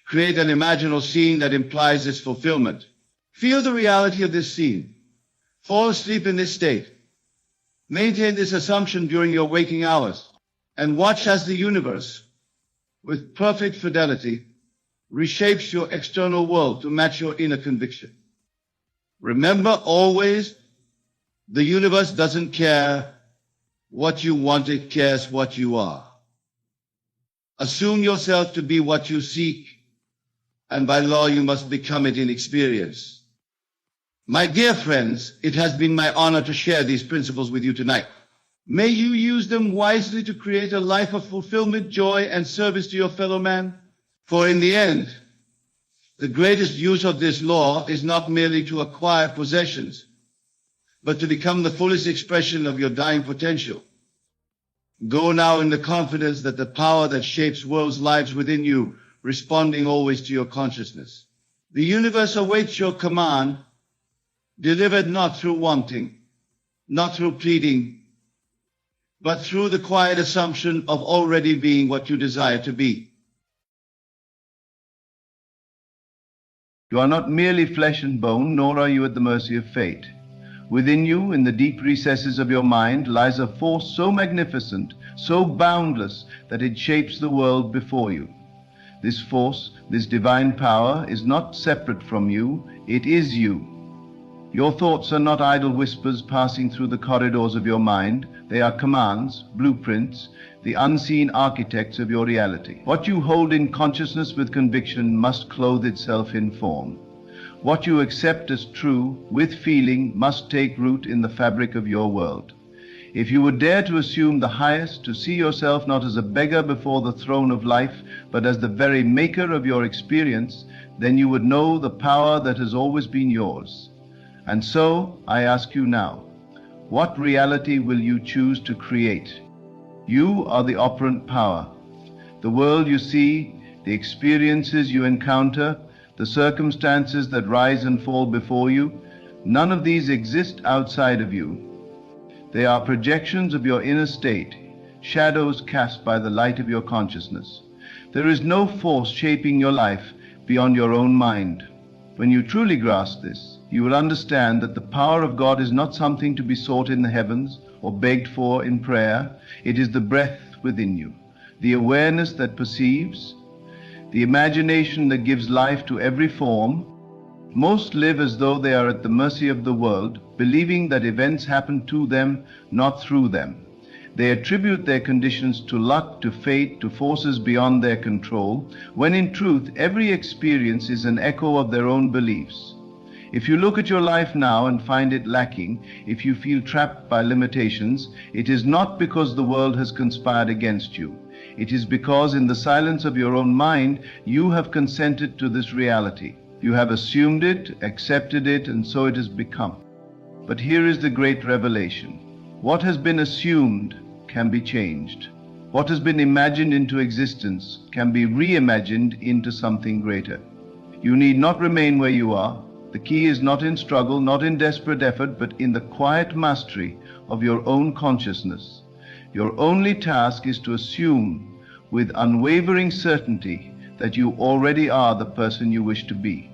Create an imaginal scene that implies its fulfillment. Feel the reality of this scene. Fall asleep in this state. Maintain this assumption during your waking hours, and watch as the universe, with perfect fidelity, reshapes your external world to match your inner conviction. Remember always, the universe doesn't care what you want, it cares what you are. Assume yourself to be what you seek, and by law you must become it in experience. My dear friends, it has been my honor to share these principles with you tonight. May you use them wisely to create a life of fulfillment, joy, and service to your fellow man. For in the end, the greatest use of this law is not merely to acquire possessions, but to become the fullest expression of your dying potential. Go now in the confidence that the power that shapes worlds lives within you, responding always to your consciousness. The universe awaits your command, delivered not through wanting, not through pleading, but through the quiet assumption of already being what you desire to be. You are not merely flesh and bone, nor are you at the mercy of fate. Within you, in the deep recesses of your mind, lies a force so magnificent, so boundless, that it shapes the world before you. This force, this divine power, is not separate from you, it is you. Your thoughts are not idle whispers passing through the corridors of your mind. They are commands, blueprints, the unseen architects of your reality. What you hold in consciousness with conviction must clothe itself in form. What you accept as true with feeling must take root in the fabric of your world. If you would dare to assume the highest, to see yourself not as a beggar before the throne of life, but as the very maker of your experience, then you would know the power that has always been yours. And so, I ask you now, what reality will you choose to create? You are the operant power. The world you see, the experiences you encounter, the circumstances that rise and fall before you, none of these exist outside of you. They are projections of your inner state, shadows cast by the light of your consciousness. There is no force shaping your life beyond your own mind. When you truly grasp this, you will understand that the power of God is not something to be sought in the heavens or begged for in prayer. It is the breath within you, the awareness that perceives, the imagination that gives life to every form. Most live as though they are at the mercy of the world, believing that events happen to them, not through them. They attribute their conditions to luck, to fate, to forces beyond their control, when in truth every experience is an echo of their own beliefs. If you look at your life now and find it lacking, if you feel trapped by limitations, it is not because the world has conspired against you. It is because in the silence of your own mind, you have consented to this reality. You have assumed it, accepted it, and so it has become. But here is the great revelation. What has been assumed can be changed. What has been imagined into existence can be reimagined into something greater. You need not remain where you are. The key is not in struggle, not in desperate effort, but in the quiet mastery of your own consciousness. Your only task is to assume with unwavering certainty that you already are the person you wish to be.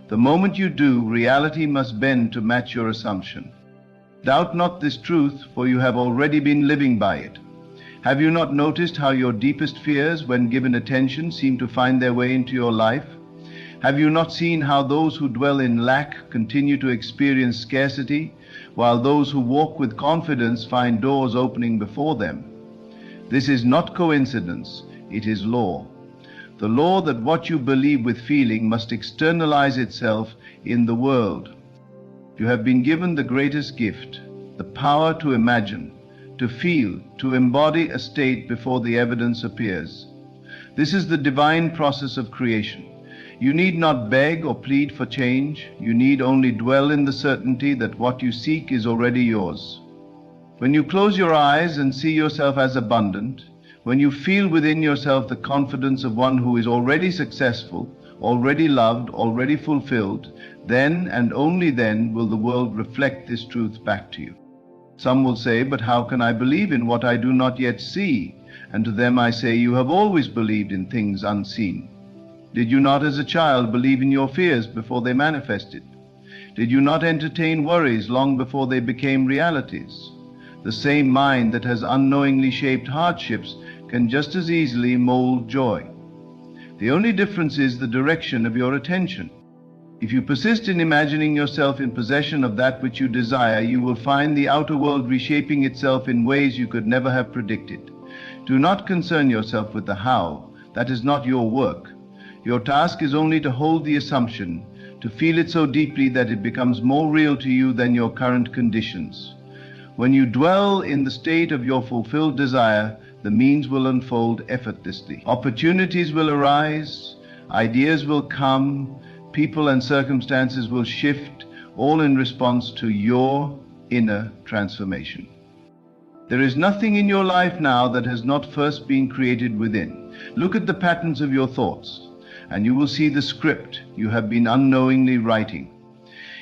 The moment you do, reality must bend to match your assumption. Doubt not this truth, for you have already been living by it. Have you not noticed how your deepest fears, when given attention, seem to find their way into your life? Have you not seen how those who dwell in lack continue to experience scarcity, while those who walk with confidence find doors opening before them? This is not coincidence, it is law. The law that what you believe with feeling must externalize itself in the world. You have been given the greatest gift, the power to imagine, to feel, to embody a state before the evidence appears. This is the divine process of creation. You need not beg or plead for change. You need only dwell in the certainty that what you seek is already yours. When you close your eyes and see yourself as abundant, when you feel within yourself the confidence of one who is already successful, already loved, already fulfilled, then and only then will the world reflect this truth back to you. Some will say, but how can I believe in what I do not yet see? And to them I say, you have always believed in things unseen. Did you not as a child believe in your fears before they manifested? Did you not entertain worries long before they became realities? The same mind that has unknowingly shaped hardships can just as easily mold joy. The only difference is the direction of your attention. If you persist in imagining yourself in possession of that which you desire, you will find the outer world reshaping itself in ways you could never have predicted. Do not concern yourself with the how. That is not your work. Your task is only to hold the assumption, to feel it so deeply that it becomes more real to you than your current conditions. When you dwell in the state of your fulfilled desire, the means will unfold effortlessly. Opportunities will arise, ideas will come, people and circumstances will shift, all in response to your inner transformation. There is nothing in your life now that has not first been created within. Look at the patterns of your thoughts, and you will see the script you have been unknowingly writing.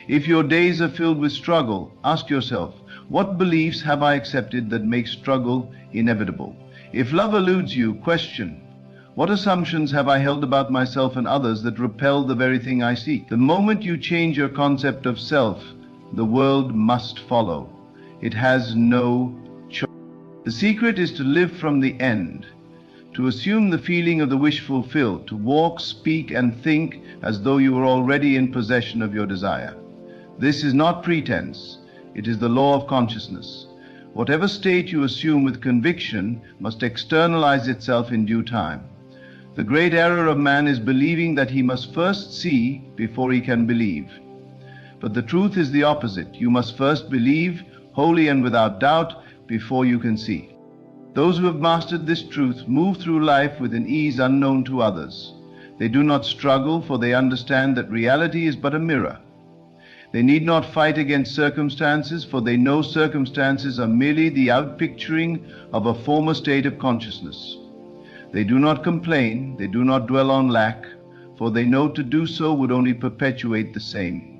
If your days are filled with struggle, ask yourself, what beliefs have I accepted that make struggle inevitable? If love eludes you, question, what assumptions have I held about myself and others that repel the very thing I seek? The moment you change your concept of self, the world must follow. It has no choice. The secret is to live from the end, to assume the feeling of the wish fulfilled, to walk, speak, and think as though you were already in possession of your desire. This is not pretense, it is the law of consciousness. Whatever state you assume with conviction must externalize itself in due time. The great error of man is believing that he must first see before he can believe. But the truth is the opposite. You must first believe, wholly and without doubt, before you can see. Those who have mastered this truth move through life with an ease unknown to others. They do not struggle, for they understand that reality is but a mirror. They need not fight against circumstances, for they know circumstances are merely the outpicturing of a former state of consciousness. They do not complain, they do not dwell on lack, for they know to do so would only perpetuate the same.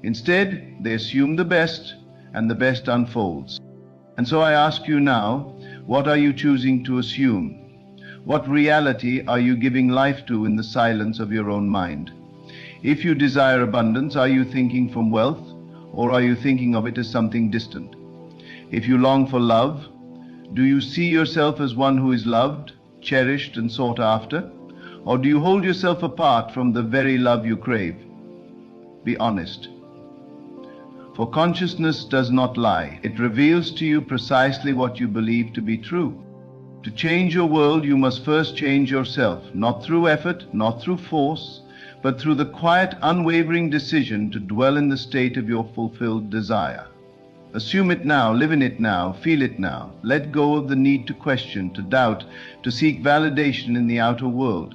Instead, they assume the best, and the best unfolds. And so I ask you now, what are you choosing to assume? What reality are you giving life to in the silence of your own mind? If you desire abundance, are you thinking from wealth, or are you thinking of it as something distant? If you long for love, do you see yourself as one who is loved, cherished, and sought after? Or do you hold yourself apart from the very love you crave? Be honest. For consciousness does not lie. It reveals to you precisely what you believe to be true. To change your world, you must first change yourself, not through effort, not through force, but through the quiet, unwavering decision to dwell in the state of your fulfilled desire. Assume it now, live in it now, feel it now. Let go of the need to question, to doubt, to seek validation in the outer world.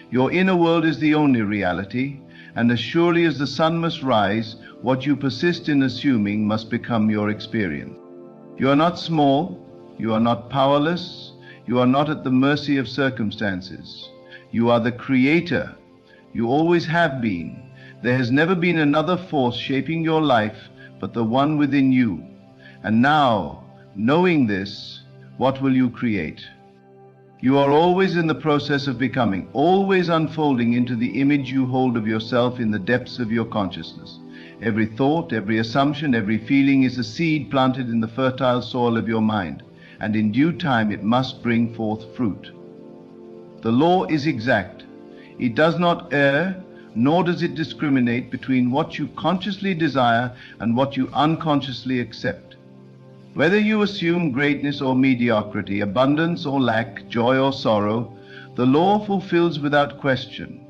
Your inner world is the only reality, and as surely as the sun must rise, what you persist in assuming must become your experience. You are not small, you are not powerless, you are not at the mercy of circumstances. You are the creator. You always have been. There has never been another force shaping your life but the one within you. And now, knowing this, what will you create? You are always in the process of becoming, always unfolding into the image you hold of yourself in the depths of your consciousness. Every thought, every assumption, every feeling is a seed planted in the fertile soil of your mind, and in due time it must bring forth fruit. The law is exact. It does not err nor does it discriminate between what you consciously desire and what you unconsciously accept. Whether you assume greatness or mediocrity, abundance or lack, joy or sorrow, the law fulfills without question.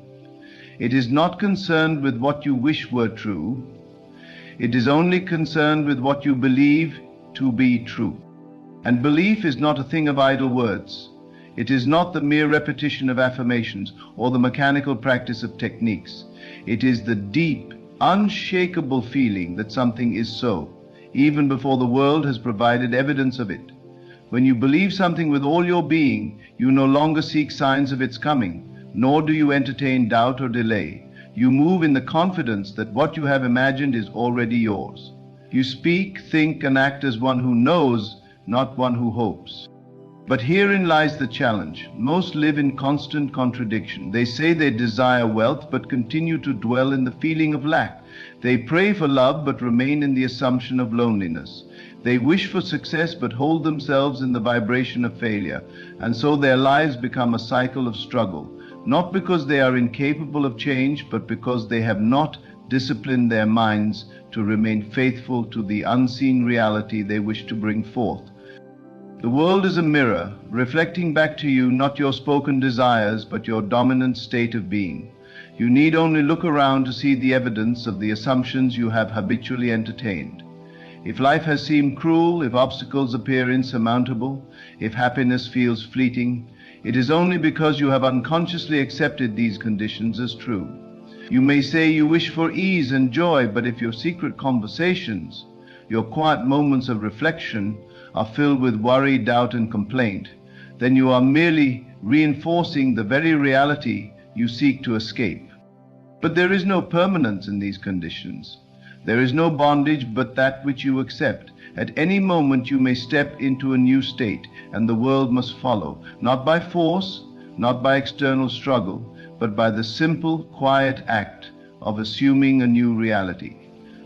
It is not concerned with what you wish were true. It is only concerned with what you believe to be true. And belief is not a thing of idle words. It is not the mere repetition of affirmations or the mechanical practice of techniques. It is the deep, unshakable feeling that something is so, even before the world has provided evidence of it. When you believe something with all your being, you no longer seek signs of its coming, nor do you entertain doubt or delay. You move in the confidence that what you have imagined is already yours. You speak, think, and act as one who knows, not one who hopes. But herein lies the challenge. Most live in constant contradiction. They say they desire wealth, but continue to dwell in the feeling of lack. They pray for love, but remain in the assumption of loneliness. They wish for success, but hold themselves in the vibration of failure. And so their lives become a cycle of struggle, not because they are incapable of change, but because they have not disciplined their minds to remain faithful to the unseen reality they wish to bring forth. The world is a mirror, reflecting back to you not your spoken desires, but your dominant state of being. You need only look around to see the evidence of the assumptions you have habitually entertained. If life has seemed cruel, if obstacles appear insurmountable, if happiness feels fleeting, it is only because you have unconsciously accepted these conditions as true. You may say you wish for ease and joy, but if your secret conversations, your quiet moments of reflection, are filled with worry, doubt, and complaint, then you are merely reinforcing the very reality you seek to escape. But there is no permanence in these conditions. There is no bondage but that which you accept. At any moment you may step into a new state, and the world must follow, not by force, not by external struggle, but by the simple, quiet act of assuming a new reality.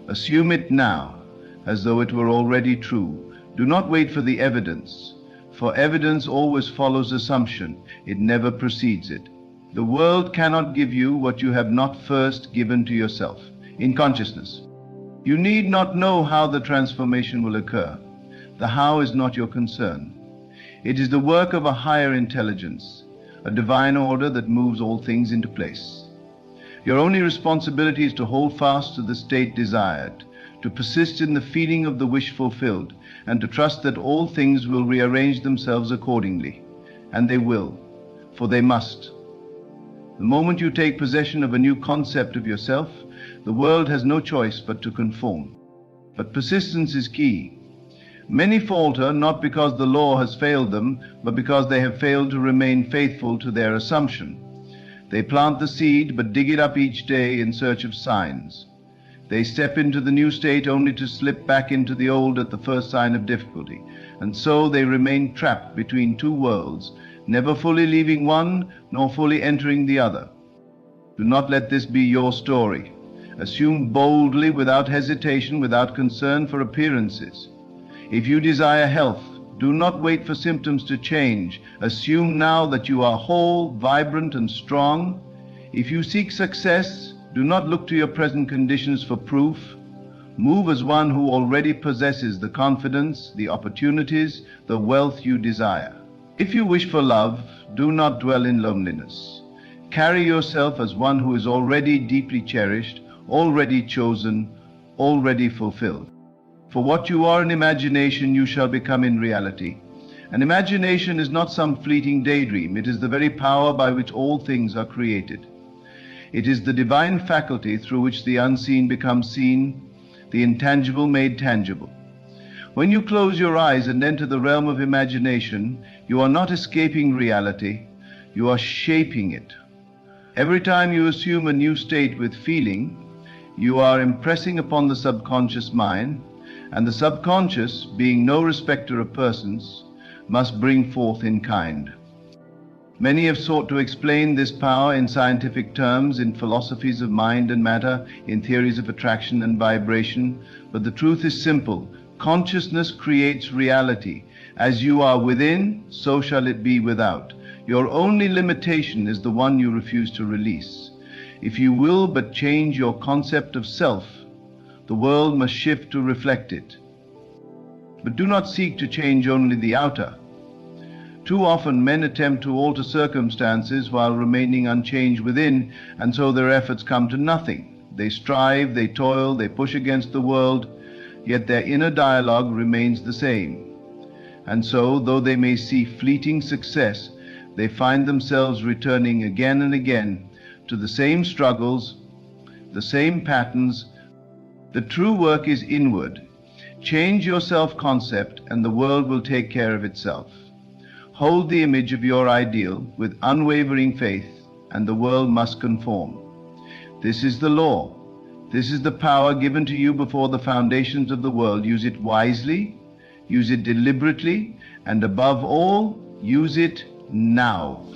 Assume it now, as though it were already true. Do not wait for the evidence, for evidence always follows assumption. It never precedes it. The world cannot give you what you have not first given to yourself in consciousness. You need not know how the transformation will occur. The how is not your concern. It is the work of a higher intelligence, a divine order that moves all things into place. Your only responsibility is to hold fast to the state desired, to persist in the feeling of the wish fulfilled, and to trust that all things will rearrange themselves accordingly. And they will, for they must. The moment you take possession of a new concept of yourself, the world has no choice but to conform. But persistence is key. Many falter not because the law has failed them, but because they have failed to remain faithful to their assumption. They plant the seed, but dig it up each day in search of signs. They step into the new state only to slip back into the old at the first sign of difficulty, and so they remain trapped between two worlds, never fully leaving one nor fully entering the other. Do not let this be your story. Assume boldly, without hesitation, without concern for appearances. If you desire health, do not wait for symptoms to change. Assume now that you are whole, vibrant, and strong. If you seek success, do not look to your present conditions for proof. Move as one who already possesses the confidence, the opportunities, the wealth you desire. If you wish for love, do not dwell in loneliness. Carry yourself as one who is already deeply cherished, already chosen, already fulfilled. For what you are in imagination, you shall become in reality. And imagination is not some fleeting daydream. It is the very power by which all things are created. It is the divine faculty through which the unseen becomes seen, the intangible made tangible. When you close your eyes and enter the realm of imagination, you are not escaping reality, you are shaping it. Every time you assume a new state with feeling, you are impressing upon the subconscious mind, and the subconscious, being no respecter of persons, must bring forth in kind. Many have sought to explain this power in scientific terms, in philosophies of mind and matter, in theories of attraction and vibration, but the truth is simple. Consciousness creates reality. As you are within, so shall it be without. Your only limitation is the one you refuse to release. If you will but change your concept of self, the world must shift to reflect it. But do not seek to change only the outer. Too often men attempt to alter circumstances while remaining unchanged within, and so their efforts come to nothing. They strive, they toil, they push against the world, yet their inner dialogue remains the same. And so, though they may see fleeting success, they find themselves returning again and again to the same struggles, the same patterns. The true work is inward. Change your self-concept and the world will take care of itself. Hold the image of your ideal with unwavering faith, and the world must conform. This is the law. This is the power given to you before the foundations of the world. Use it wisely, use it deliberately, and above all, use it now.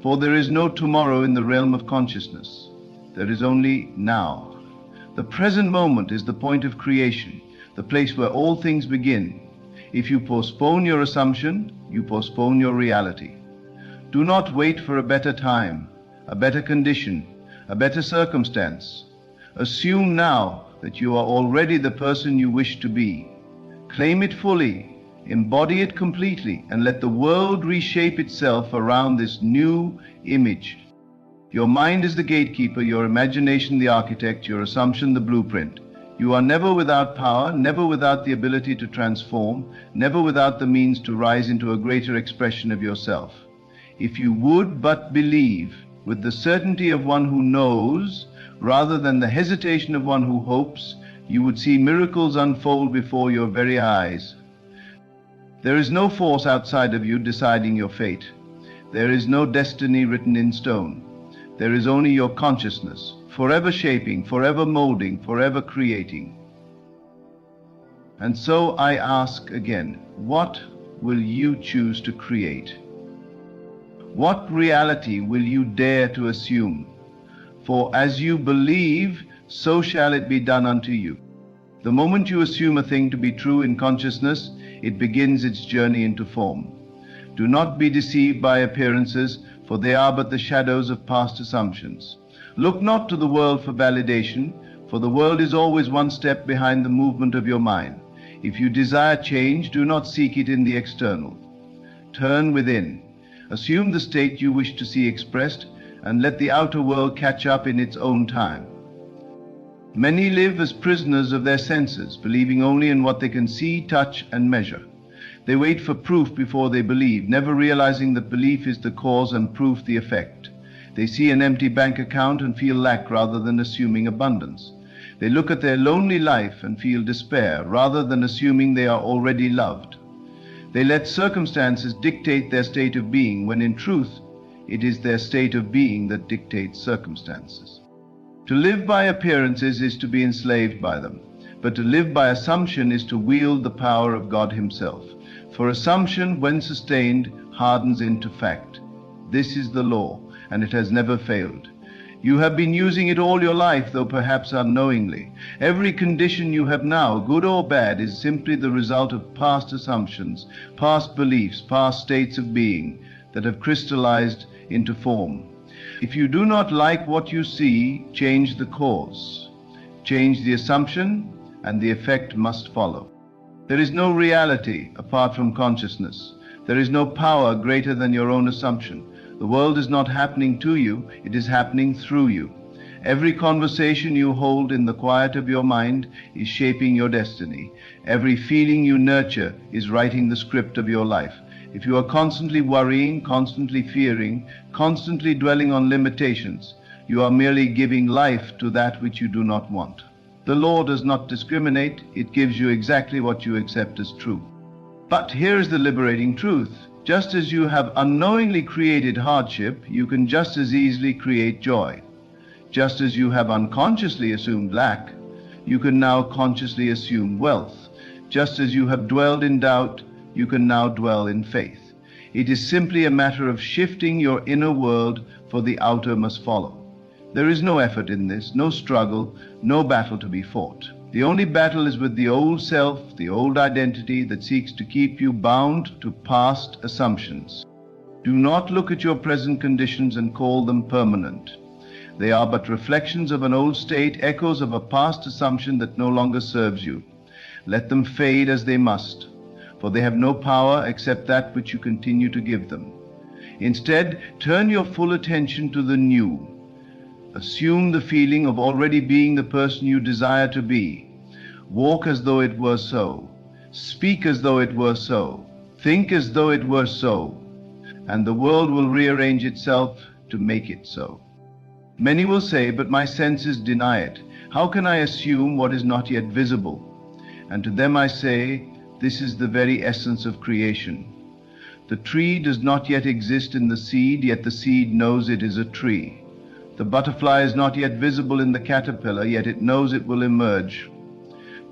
For there is no tomorrow in the realm of consciousness. There is only now. The present moment is the point of creation, the place where all things begin. If you postpone your assumption, you postpone your reality. Do not wait for a better time, a better condition, a better circumstance. Assume now that you are already the person you wish to be. Claim it fully, embody it completely, and let the world reshape itself around this new image. Your mind is the gatekeeper, your imagination the architect, your assumption the blueprint. You are never without power, never without the ability to transform, never without the means to rise into a greater expression of yourself. If you would but believe with the certainty of one who knows, rather than the hesitation of one who hopes, you would see miracles unfold before your very eyes. There is no force outside of you deciding your fate. There is no destiny written in stone. There is only your consciousness, forever shaping, forever molding, forever creating. And so I ask again, what will you choose to create? What reality will you dare to assume? For as you believe, so shall it be done unto you. The moment you assume a thing to be true in consciousness, it begins its journey into form. Do not be deceived by appearances, for they are but the shadows of past assumptions. Look not to the world for validation, for the world is always one step behind the movement of your mind. If you desire change, do not seek it in the external. Turn within. Assume the state you wish to see expressed, and let the outer world catch up in its own time. Many live as prisoners of their senses, believing only in what they can see, touch, and measure. They wait for proof before they believe, never realizing that belief is the cause and proof the effect. They see an empty bank account and feel lack rather than assuming abundance. They look at their lonely life and feel despair rather than assuming they are already loved. They let circumstances dictate their state of being, when in truth it is their state of being that dictates circumstances. To live by appearances is to be enslaved by them, but to live by assumption is to wield the power of God Himself. For assumption, when sustained, hardens into fact. This is the law, and it has never failed. You have been using it all your life, though perhaps unknowingly. Every condition you have now, good or bad, is simply the result of past assumptions, past beliefs, past states of being that have crystallized into form. If you do not like what you see, change the cause. Change the assumption, and the effect must follow. There is no reality apart from consciousness. There is no power greater than your own assumption. The world is not happening to you, it is happening through you. Every conversation you hold in the quiet of your mind is shaping your destiny. Every feeling you nurture is writing the script of your life. If you are constantly worrying, constantly fearing, constantly dwelling on limitations, you are merely giving life to that which you do not want. The law does not discriminate, it gives you exactly what you accept as true. But here is the liberating truth. Just as you have unknowingly created hardship, you can just as easily create joy. Just as you have unconsciously assumed lack, you can now consciously assume wealth. Just as you have dwelled in doubt, you can now dwell in faith. It is simply a matter of shifting your inner world, for the outer must follow. There is no effort in this, no struggle, no battle to be fought. The only battle is with the old self, the old identity that seeks to keep you bound to past assumptions. Do not look at your present conditions and call them permanent. They are but reflections of an old state, echoes of a past assumption that no longer serves you. Let them fade as they must, for they have no power except that which you continue to give them. Instead, turn your full attention to the new. Assume the feeling of already being the person you desire to be. Walk as though it were so. Speak as though it were so. Think as though it were so. And the world will rearrange itself to make it so. Many will say, but my senses deny it. How can I assume what is not yet visible? And to them I say, this is the very essence of creation. The tree does not yet exist in the seed, yet the seed knows it is a tree. The butterfly is not yet visible in the caterpillar, yet it knows it will emerge.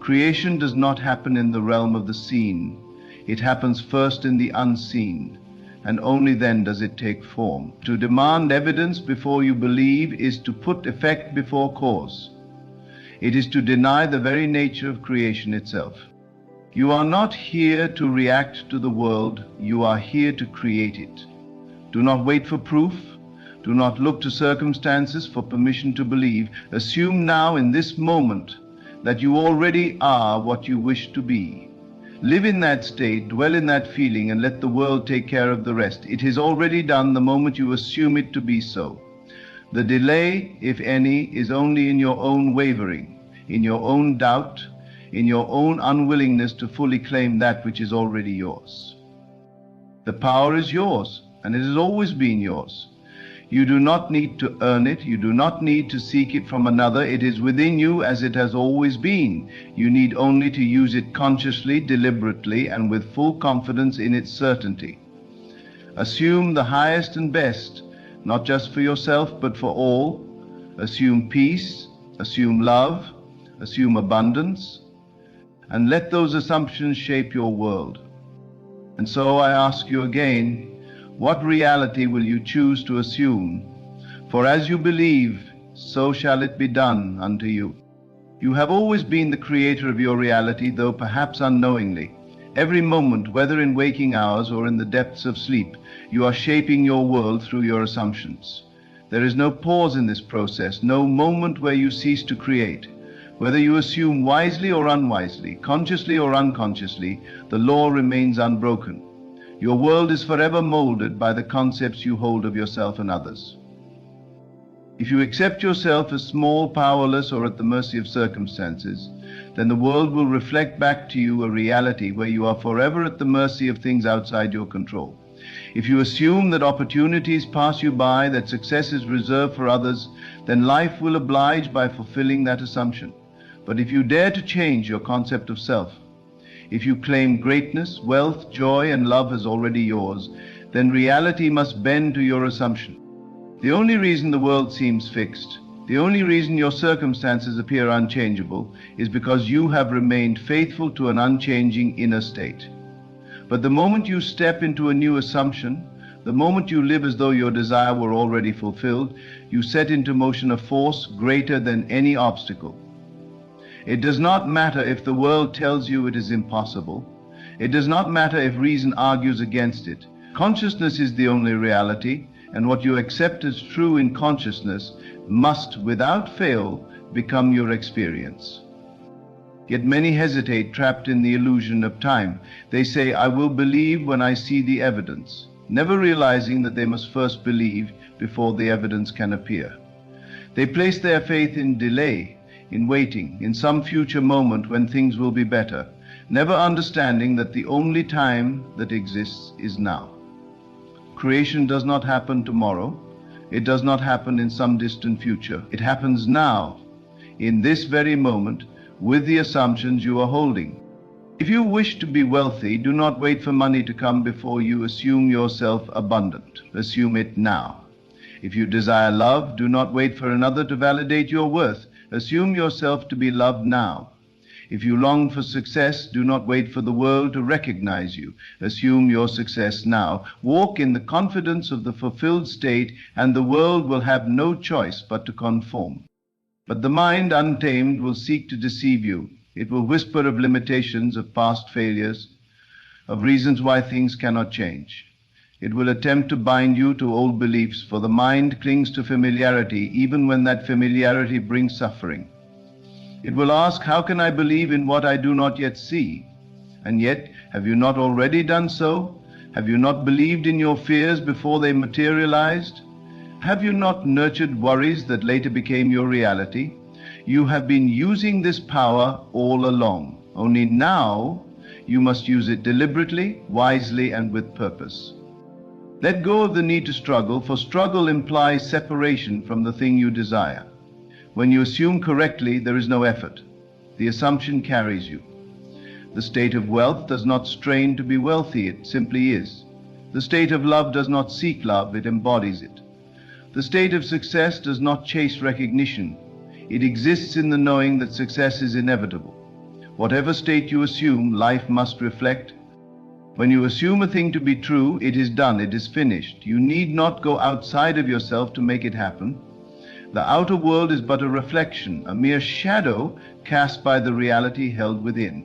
Creation does not happen in the realm of the seen. It happens first in the unseen, and only then does it take form. To demand evidence before you believe is to put effect before cause. It is to deny the very nature of creation itself. You are not here to react to the world, you are here to create it. Do not wait for proof. Do not look to circumstances for permission to believe. Assume now in this moment that you already are what you wish to be. Live in that state, dwell in that feeling, and let the world take care of the rest. It is already done the moment you assume it to be so. The delay, if any, is only in your own wavering, in your own doubt, in your own unwillingness to fully claim that which is already yours. The power is yours, and it has always been yours. You do not need to earn it. You do not need to seek it from another. It is within you as it has always been. You need only to use it consciously, deliberately, and with full confidence in its certainty. Assume the highest and best, not just for yourself, but for all. Assume peace, assume love, assume abundance, and let those assumptions shape your world. And so I ask you again, what reality will you choose to assume? For as you believe, so shall it be done unto you. You have always been the creator of your reality, though perhaps unknowingly. Every moment, whether in waking hours or in the depths of sleep, you are shaping your world through your assumptions. There is no pause in this process, no moment where you cease to create. Whether you assume wisely or unwisely, consciously or unconsciously, the law remains unbroken. Your world is forever molded by the concepts you hold of yourself and others. If you accept yourself as small, powerless, or at the mercy of circumstances, then the world will reflect back to you a reality where you are forever at the mercy of things outside your control. If you assume that opportunities pass you by, that success is reserved for others, then life will oblige by fulfilling that assumption. But if you dare to change your concept of self, if you claim greatness, wealth, joy, and love as already yours, then reality must bend to your assumption. The only reason the world seems fixed, the only reason your circumstances appear unchangeable, is because you have remained faithful to an unchanging inner state. But the moment you step into a new assumption, the moment you live as though your desire were already fulfilled, you set into motion a force greater than any obstacle. It does not matter if the world tells you it is impossible. It does not matter if reason argues against it. Consciousness is the only reality, and what you accept as true in consciousness must, without fail, become your experience. Yet many hesitate, trapped in the illusion of time. They say, I will believe when I see the evidence, never realizing that they must first believe before the evidence can appear. They place their faith in delay, in waiting, in some future moment when things will be better, never understanding that the only time that exists is now. Creation does not happen tomorrow. It does not happen in some distant future. It happens now, in this very moment, with the assumptions you are holding. If you wish to be wealthy, do not wait for money to come before you assume yourself abundant. Assume it now. If you desire love, do not wait for another to validate your worth. Assume yourself to be loved now. If you long for success, do not wait for the world to recognize you. Assume your success now. Walk in the confidence of the fulfilled state, and the world will have no choice but to conform. But the mind, untamed, will seek to deceive you. It will whisper of limitations, of past failures, of reasons why things cannot change. It will attempt to bind you to old beliefs, for the mind clings to familiarity even when that familiarity brings suffering. It will ask, how can I believe in what I do not yet see? And yet, have you not already done so? Have you not believed in your fears before they materialized? Have you not nurtured worries that later became your reality? You have been using this power all along. Only now you must use it deliberately, wisely, and with purpose. Let go of the need to struggle, for struggle implies separation from the thing you desire. When you assume correctly, there is no effort. The assumption carries you. The state of wealth does not strain to be wealthy, it simply is. The state of love does not seek love, it embodies it. The state of success does not chase recognition. It exists in the knowing that success is inevitable. Whatever state you assume, life must reflect. When you assume a thing to be true, it is done, it is finished. You need not go outside of yourself to make it happen. The outer world is but a reflection, a mere shadow cast by the reality held within.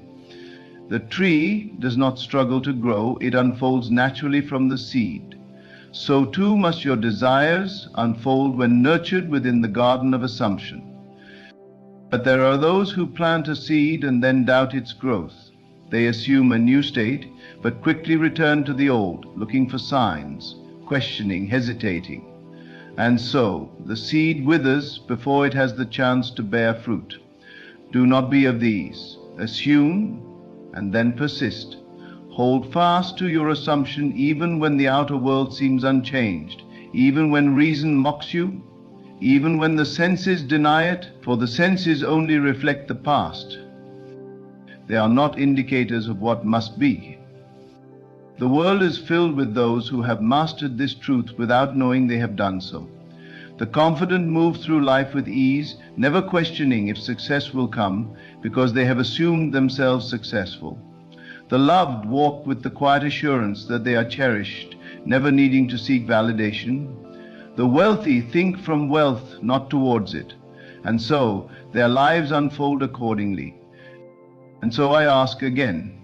The tree does not struggle to grow, it unfolds naturally from the seed. So too must your desires unfold when nurtured within the garden of assumption. But there are those who plant a seed and then doubt its growth. They assume a new state, but quickly return to the old, looking for signs, questioning, hesitating. And so the seed withers before it has the chance to bear fruit. Do not be of these. Assume and then persist. Hold fast to your assumption even when the outer world seems unchanged, even when reason mocks you, even when the senses deny it, for the senses only reflect the past. They are not indicators of what must be. The world is filled with those who have mastered this truth without knowing they have done so. The confident move through life with ease, never questioning if success will come, because they have assumed themselves successful. The loved walk with the quiet assurance that they are cherished, never needing to seek validation. The wealthy think from wealth, not towards it, and so their lives unfold accordingly. And so I ask again,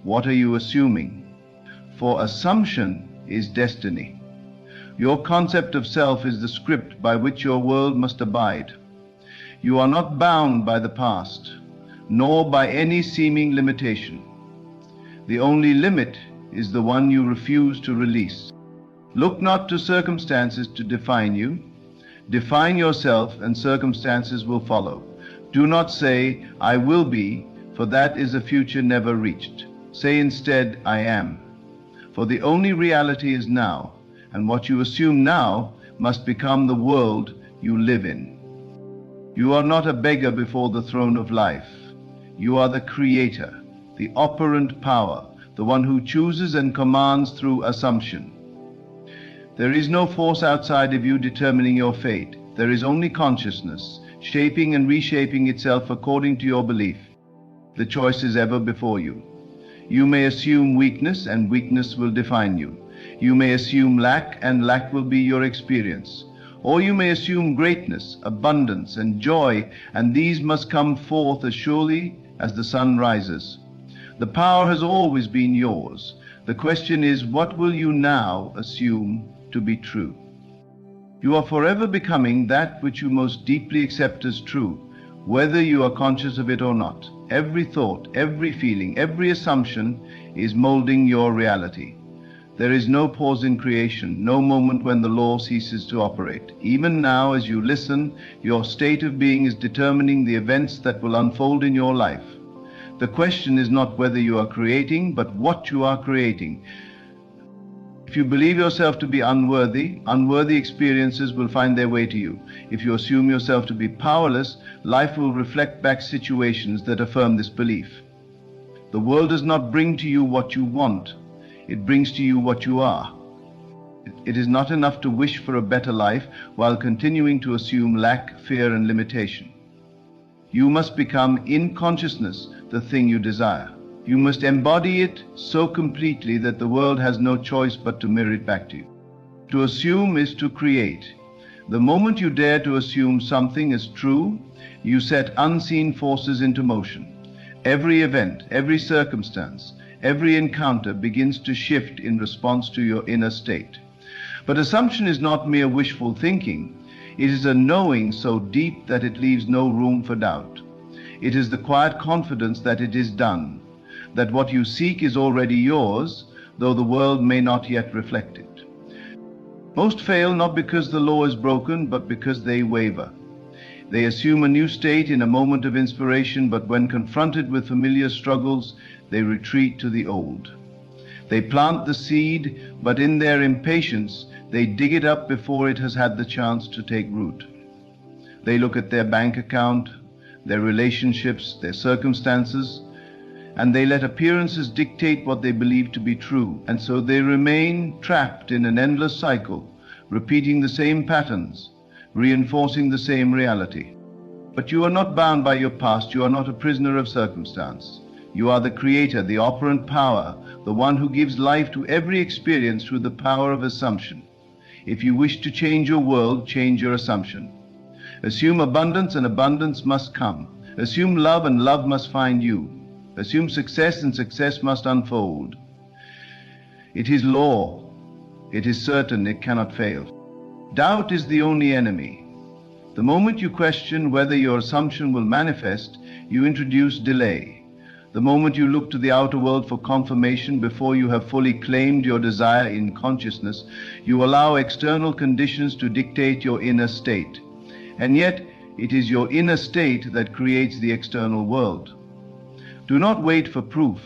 what are you assuming? For assumption is destiny. Your concept of self is the script by which your world must abide. You are not bound by the past, nor by any seeming limitation. The only limit is the one you refuse to release. Look not to circumstances to define you. Define yourself and circumstances will follow. Do not say, I will be, for that is a future never reached. Say instead, I am. For the only reality is now, and what you assume now must become the world you live in. You are not a beggar before the throne of life. You are the creator, the operant power, the one who chooses and commands through assumption. There is no force outside of you determining your fate. There is only consciousness, shaping and reshaping itself according to your belief. The choice is ever before you. You may assume weakness, and weakness will define you. You may assume lack, and lack will be your experience. Or you may assume greatness, abundance, and joy, and these must come forth as surely as the sun rises. The power has always been yours. The question is, what will you now assume to be true? You are forever becoming that which you most deeply accept as true, whether you are conscious of it or not. Every thought, every feeling, every assumption is molding your reality. There is no pause in creation, no moment when the law ceases to operate. Even now, as you listen, your state of being is determining the events that will unfold in your life. The question is not whether you are creating, but what you are creating. If you believe yourself to be unworthy, unworthy experiences will find their way to you. If you assume yourself to be powerless, life will reflect back situations that affirm this belief. The world does not bring to you what you want. It brings to you what you are. It is not enough to wish for a better life while continuing to assume lack, fear, and limitation. You must become in consciousness the thing you desire. You must embody it so completely that the world has no choice but to mirror it back to you. To assume is to create. The moment you dare to assume something is true, you set unseen forces into motion. Every event, every circumstance, every encounter begins to shift in response to your inner state. But assumption is not mere wishful thinking. It is a knowing so deep that it leaves no room for doubt. It is the quiet confidence that it is done, that what you seek is already yours, though the world may not yet reflect it. Most fail not because the law is broken, but because they waver. They assume a new state in a moment of inspiration, but when confronted with familiar struggles, they retreat to the old. They plant the seed, but in their impatience, they dig it up before it has had the chance to take root. They look at their bank account, their relationships, their circumstances, and they let appearances dictate what they believe to be true. And so they remain trapped in an endless cycle, repeating the same patterns, reinforcing the same reality. But you are not bound by your past. You are not a prisoner of circumstance. You are the creator, the operant power, the one who gives life to every experience through the power of assumption. If you wish to change your world, change your assumption. Assume abundance, and abundance must come. Assume love, and love must find you. Assume success, and success must unfold. It is law. It is certain. It cannot fail. Doubt is the only enemy. The moment you question whether your assumption will manifest, you introduce delay. The moment you look to the outer world for confirmation before you have fully claimed your desire in consciousness, you allow external conditions to dictate your inner state. And yet, it is your inner state that creates the external world. Do not wait for proof.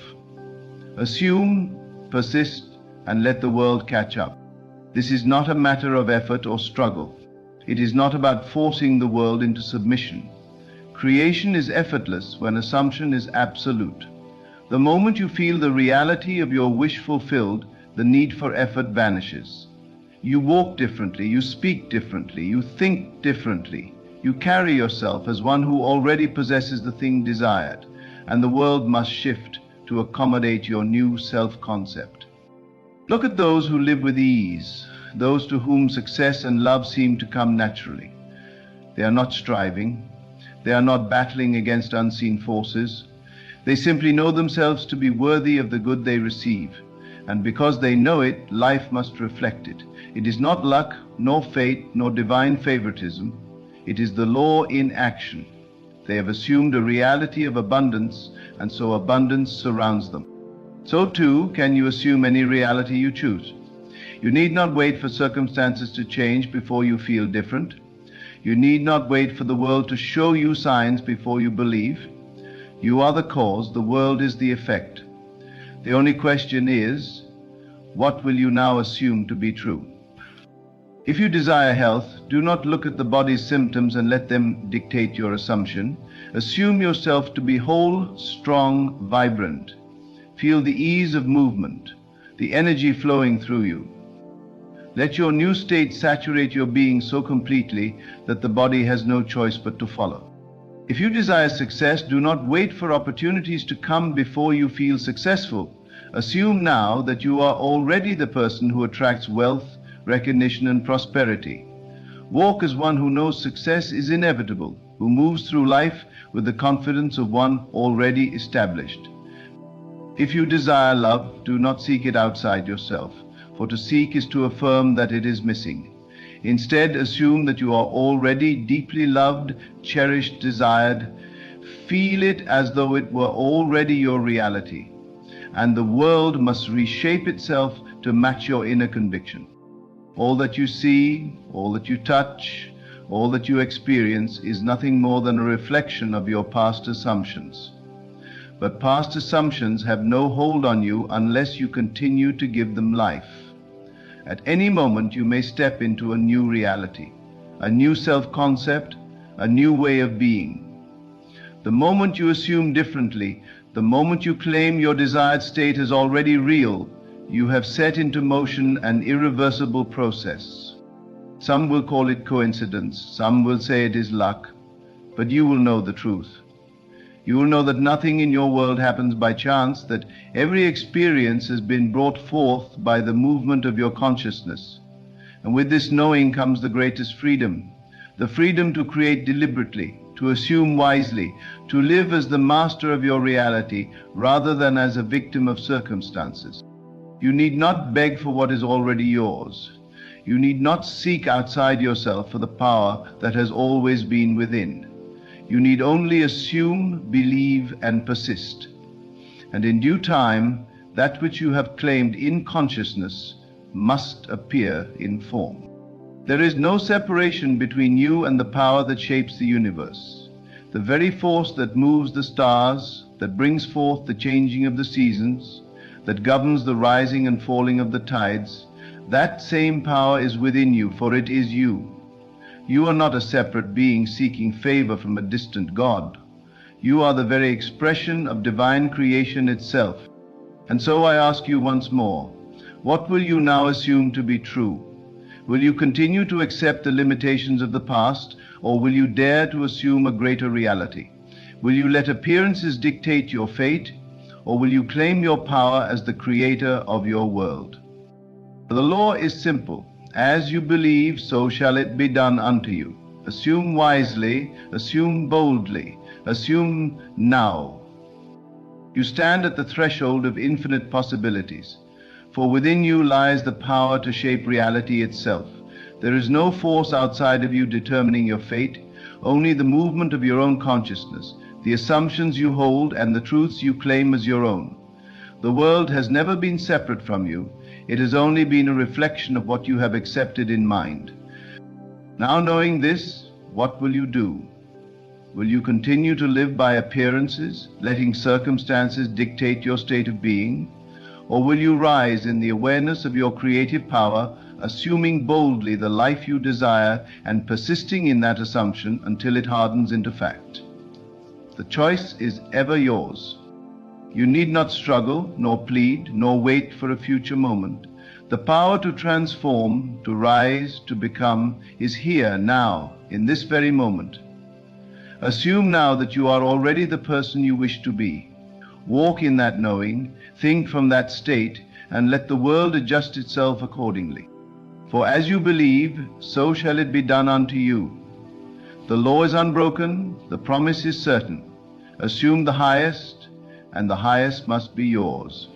Assume, persist, and let the world catch up. This is not a matter of effort or struggle. It is not about forcing the world into submission. Creation is effortless when assumption is absolute. The moment you feel the reality of your wish fulfilled, the need for effort vanishes. You walk differently, you speak differently, you think differently. You carry yourself as one who already possesses the thing desired, and the world must shift to accommodate your new self-concept. Look at those who live with ease, those to whom success and love seem to come naturally. They are not striving. They are not battling against unseen forces. They simply know themselves to be worthy of the good they receive. And because they know it, life must reflect it. It is not luck, nor fate, nor divine favoritism. It is the law in action. They have assumed a reality of abundance, and so abundance surrounds them. So too can you assume any reality you choose. You need not wait for circumstances to change before you feel different. You need not wait for the world to show you signs before you believe. You are the cause, the world is the effect. The only question is, what will you now assume to be true? If you desire health, do not look at the body's symptoms and let them dictate your assumption. Assume yourself to be whole, strong, vibrant. Feel the ease of movement, the energy flowing through you. Let your new state saturate your being so completely that the body has no choice but to follow. If you desire success, do not wait for opportunities to come before you feel successful. Assume now that you are already the person who attracts wealth, recognition, and prosperity. Walk as one who knows success is inevitable, who moves through life with the confidence of one already established. If you desire love, do not seek it outside yourself, for to seek is to affirm that it is missing. Instead, assume that you are already deeply loved, cherished, desired. Feel it as though it were already your reality, and the world must reshape itself to match your inner conviction. All that you see, all that you touch, all that you experience is nothing more than a reflection of your past assumptions. But past assumptions have no hold on you unless you continue to give them life. At any moment you may step into a new reality, a new self-concept, a new way of being. The moment you assume differently, the moment you claim your desired state is already real, you have set into motion an irreversible process. Some will call it coincidence, some will say it is luck, but you will know the truth. You will know that nothing in your world happens by chance, that every experience has been brought forth by the movement of your consciousness. And with this knowing comes the greatest freedom, the freedom to create deliberately, to assume wisely, to live as the master of your reality rather than as a victim of circumstances. You need not beg for what is already yours. You need not seek outside yourself for the power that has always been within. You need only assume, believe, and persist. And in due time, that which you have claimed in consciousness must appear in form. There is no separation between you and the power that shapes the universe. The very force that moves the stars, that brings forth the changing of the seasons, that governs the rising and falling of the tides, that same power is within you, for it is you. You are not a separate being seeking favor from a distant God. You are the very expression of divine creation itself. And so I ask you once more, what will you now assume to be true? Will you continue to accept the limitations of the past, or will you dare to assume a greater reality? Will you let appearances dictate your fate, or will you claim your power as the creator of your world? The law is simple. As you believe, so shall it be done unto you. Assume wisely, assume boldly, assume now. You stand at the threshold of infinite possibilities, for within you lies the power to shape reality itself. There is no force outside of you determining your fate, only the movement of your own consciousness, the assumptions you hold and the truths you claim as your own. The world has never been separate from you. It has only been a reflection of what you have accepted in mind. Now knowing this, what will you do? Will you continue to live by appearances, letting circumstances dictate your state of being? Or will you rise in the awareness of your creative power, assuming boldly the life you desire and persisting in that assumption until it hardens into fact? The choice is ever yours. You need not struggle, nor plead, nor wait for a future moment. The power to transform, to rise, to become is here, now, in this very moment. Assume now that you are already the person you wish to be. Walk in that knowing, think from that state, and let the world adjust itself accordingly. For as you believe, so shall it be done unto you. The law is unbroken, the promise is certain. Assume the highest, and the highest must be yours.